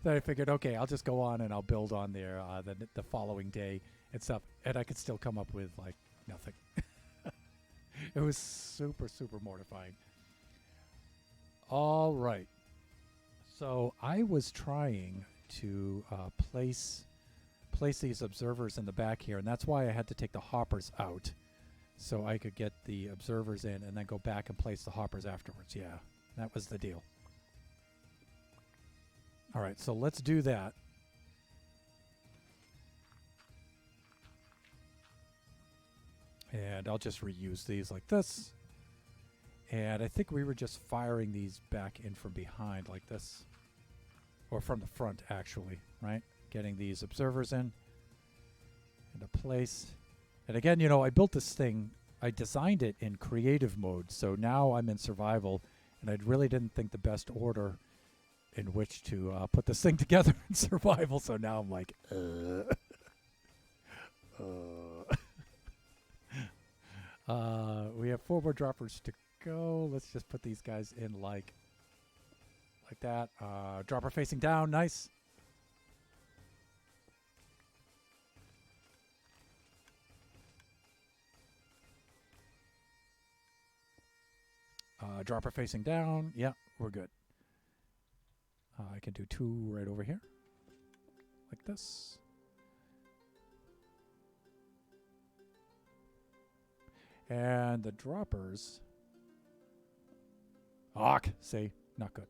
Then I figured, okay, I'll just go on and I'll build on there the following day and stuff, and I could still come up with like nothing. It was super, super mortifying. All right. So I was trying to place these observers in the back here, and that's why I had to take the hoppers out so I could get the observers in and then go back and place the hoppers afterwards. Yeah, that was the deal. All right, so let's do that. And I'll just reuse these like this. And I think we were just firing these back in from behind like this. Or from the front, actually, right? Getting these observers in into place. And again, you know, I built this thing. I designed it in creative mode. So now I'm in survival. And I really didn't think the best order in which to put this thing together in survival. So now I'm like, we have 4 more droppers to go. Let's just put these guys in like that. Dropper facing down. Nice. Dropper facing down. Yeah, we're good. I can do 2 right over here. Like this. And the droppers. See, not good.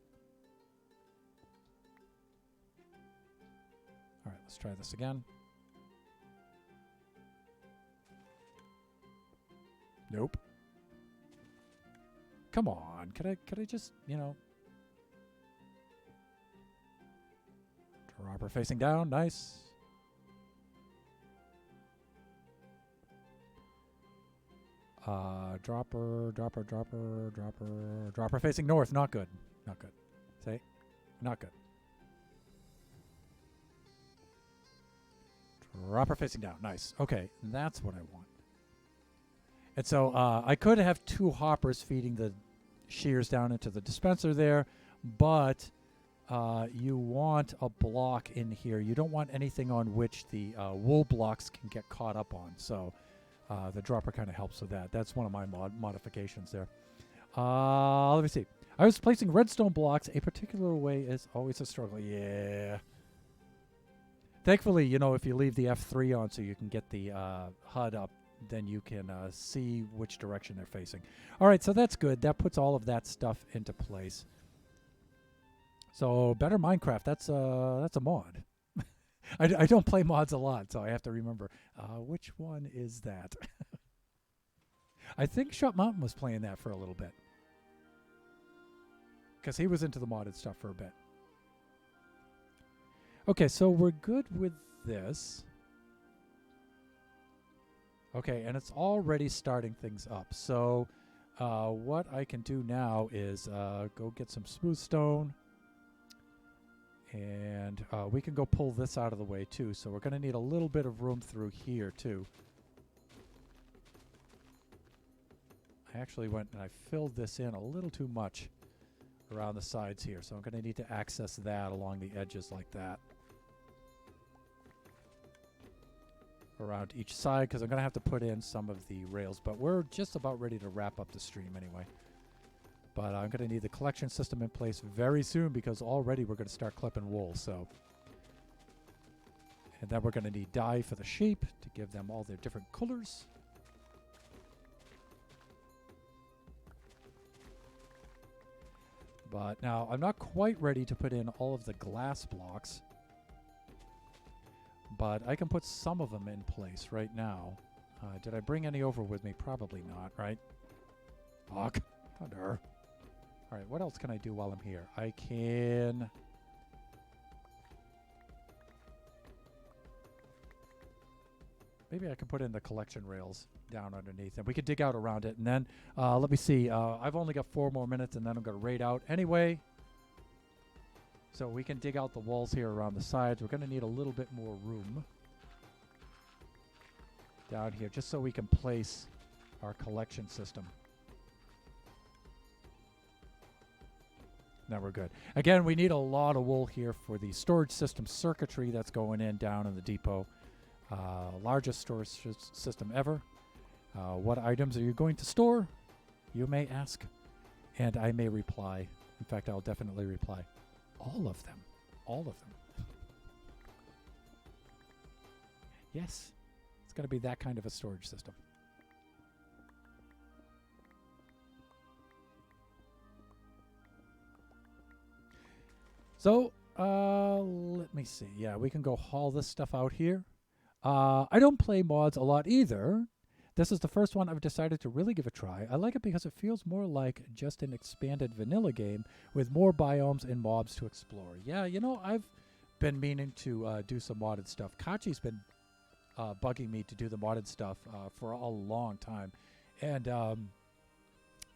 All right, let's try this again. Nope. Come on, could I just, you know. Dropper facing down, nice. Dropper facing north, not good. Not good. See? Not good. Dropper facing down, nice. Okay, that's what I want. And so I could have 2 hoppers feeding the shears down into the dispenser there, but you want a block in here. You don't want anything on which the wool blocks can get caught up on. So the dropper kind of helps with that. That's one of my modifications there. Let me see. I was placing redstone blocks a particular way is always a struggle. Yeah. Thankfully, you know, if you leave the F3 on so you can get the HUD up, then you can see which direction they're facing. All right, so that's good. That puts all of that stuff into place. So better Minecraft, that's a mod. I don't play mods a lot, so I have to remember which one is that. I think Shut Mountain was playing that for a little bit, because he was into the modded stuff for a bit. Okay, so we're good with this. Okay, and it's already starting things up. So what I can do now is go get some smooth stone. And we can go pull this out of the way too. So we're going to need a little bit of room through here too. I actually went and I filled this in a little too much around the sides here. So I'm going to need to access that along the edges like that. Around each side, because I'm going to have to put in some of the rails. But we're just about ready to wrap up the stream anyway. But I'm going to need the collection system in place very soon, because already we're going to start clipping wool. So, and then we're going to need dye for the sheep to give them all their different colors. But now I'm not quite ready to put in all of the glass blocks, but I can put some of them in place right now. Did I bring any over with me? Probably not, right? Fuck. Thunder. All right, what else can I do while I'm here? I can... Maybe I can put in the collection rails down underneath, and we could dig out around it. And then, let me see. I've only got 4 more minutes, and then I'm going to raid out anyway. So we can dig out the walls here around the sides. We're going to need a little bit more room down here, just so we can place our collection system. Now we're good. Again, we need a lot of wool here for the storage system circuitry that's going in down in the depot. Largest storage system ever. What items are you going to store? You may ask, and I may reply. In fact, I'll definitely reply. All of them. All of them. Yes. It's going to be that kind of a storage system. So, let me see. Yeah, we can go haul this stuff out here. I don't play mods a lot either. This is the first one I've decided to really give a try. I like it because it feels more like just an expanded vanilla game with more biomes and mobs to explore. Yeah, you know, I've been meaning to do some modded stuff. Kachi's been bugging me to do the modded stuff for a long time. And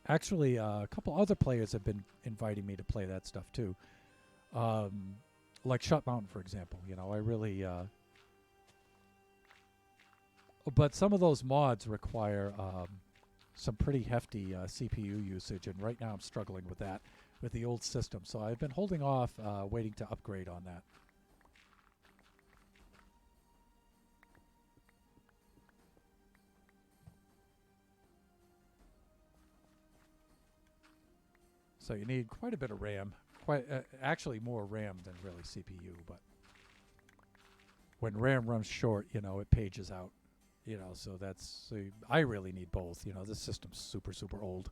actually, a couple other players have been inviting me to play that stuff too. Like Shut Mountain, for example. You know, I really... but some of those mods require some pretty hefty CPU usage, and right now I'm struggling with that with the old system. So I've been holding off, waiting to upgrade on that. So you need quite a bit of RAM. Actually more RAM than really CPU, but when RAM runs short, you know, it pages out. You know, so that's... So I really need both. You know, this system's super, super old.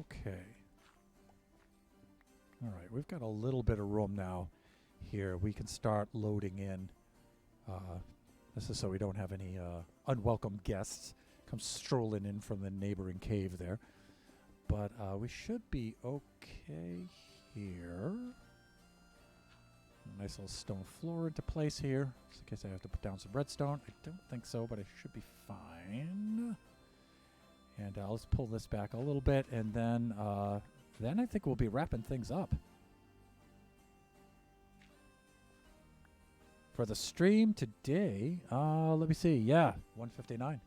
Okay. All right, we've got a little bit of room now here. We can start loading in. This is so we don't have any unwelcome guests come strolling in from the neighboring cave there. But we should be okay here. Nice little stone floor into place here, just in case I have to put down some redstone. I don't think so, but I should be fine. And let's pull this back a little bit, and then I think we'll be wrapping things up. For the stream today, let me see. Yeah, 159.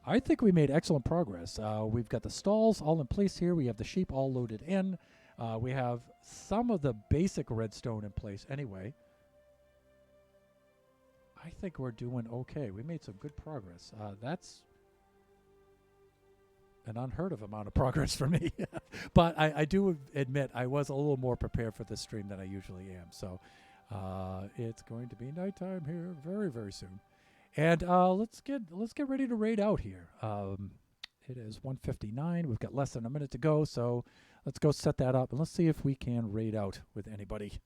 I think we made excellent progress. We've got the stalls all in place here. We have the sheep all loaded in. We have some of the basic redstone in place anyway. I think we're doing okay. We made some good progress. That's an unheard of amount of progress for me. But I do admit I was a little more prepared for this stream than I usually am. So it's going to be nighttime here very, very soon. And let's get ready to raid out here. It is 1:59. We've got less than a minute to go, so let's go set that up and let's see if we can raid out with anybody.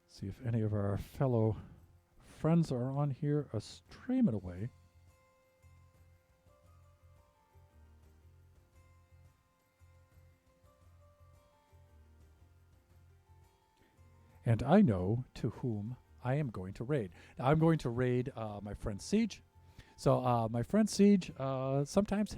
See if any of our fellow friends are on here streaming away. And I know to whom I am going to raid. Now, I'm going to raid my friend Siege. So my friend Siege sometimes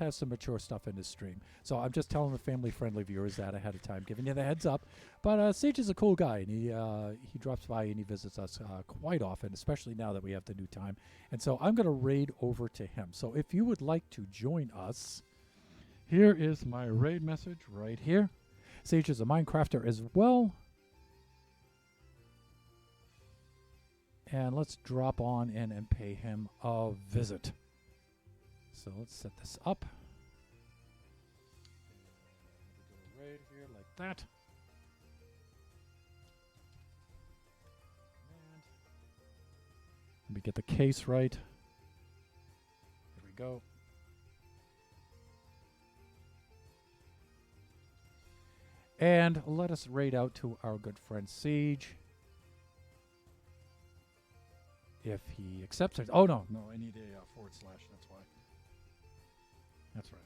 has some mature stuff in his stream. So I'm just telling the family-friendly viewers that ahead of time, giving you the heads up. But Siege is a cool guy, and he drops by and he visits us quite often, especially now that we have the new time. And so I'm going to raid over to him. So if you would like to join us, here is my raid message right here. Siege is a Minecrafter as well. And let's drop on in and pay him a visit. So let's set this up. Right here like that. And let me get the case right. Here we go. And let us raid out to our good friend Siege. If he accepts it. Oh, no, I need a /, that's why. That's right.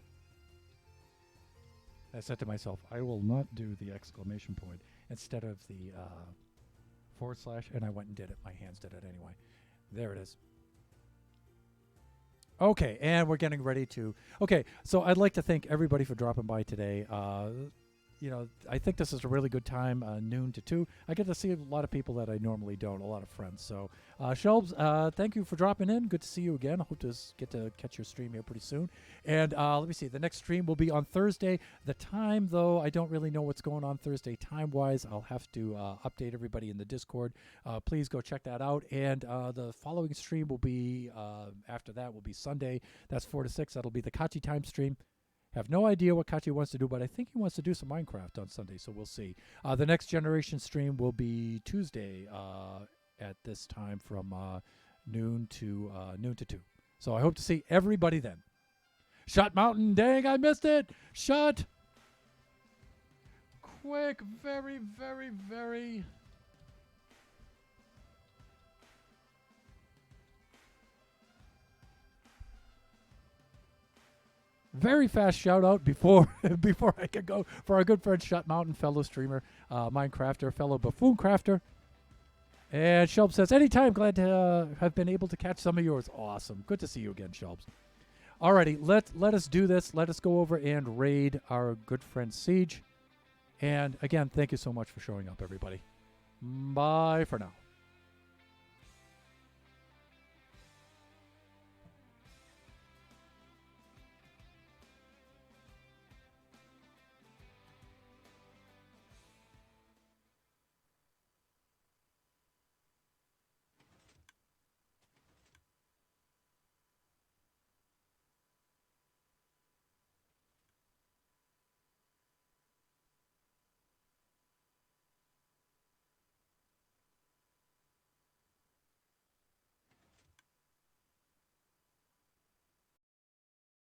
I said to myself, I will not do the exclamation point instead of the /, and I went and did it. My hands did it anyway. There it is. Okay, and we're getting ready to... Okay, so I'd like to thank everybody for dropping by today. You know, I think this is a really good time, noon to 2. I get to see a lot of people that I normally don't, a lot of friends. So, Shelbs, thank you for dropping in. Good to see you again. Hope to get to catch your stream here pretty soon. And let me see, the next stream will be on Thursday. The time, though, I don't really know what's going on Thursday time-wise. I'll have to update everybody in the Discord. Please go check that out. And the following stream will be, after that, will be Sunday. That's 4 to 6. That'll be the Kachi time stream. Have no idea what Kachi wants to do, but I think he wants to do some Minecraft on Sunday, so we'll see. The next generation stream will be Tuesday at this time from noon to 2. So I hope to see everybody then. Shut Mountain, dang, I missed it. Shut. Quick, very, very, very. Very fast shout out before I could go for our good friend Shut Mountain, fellow streamer, Minecrafter, fellow Buffoon Crafter. And Shelbs says, anytime, glad to have been able to catch some of yours. Awesome. Good to see you again, Shelbs. Alrighty, let us do this. Let us go over and raid our good friend Siege. And again, thank you so much for showing up, everybody. Bye for now.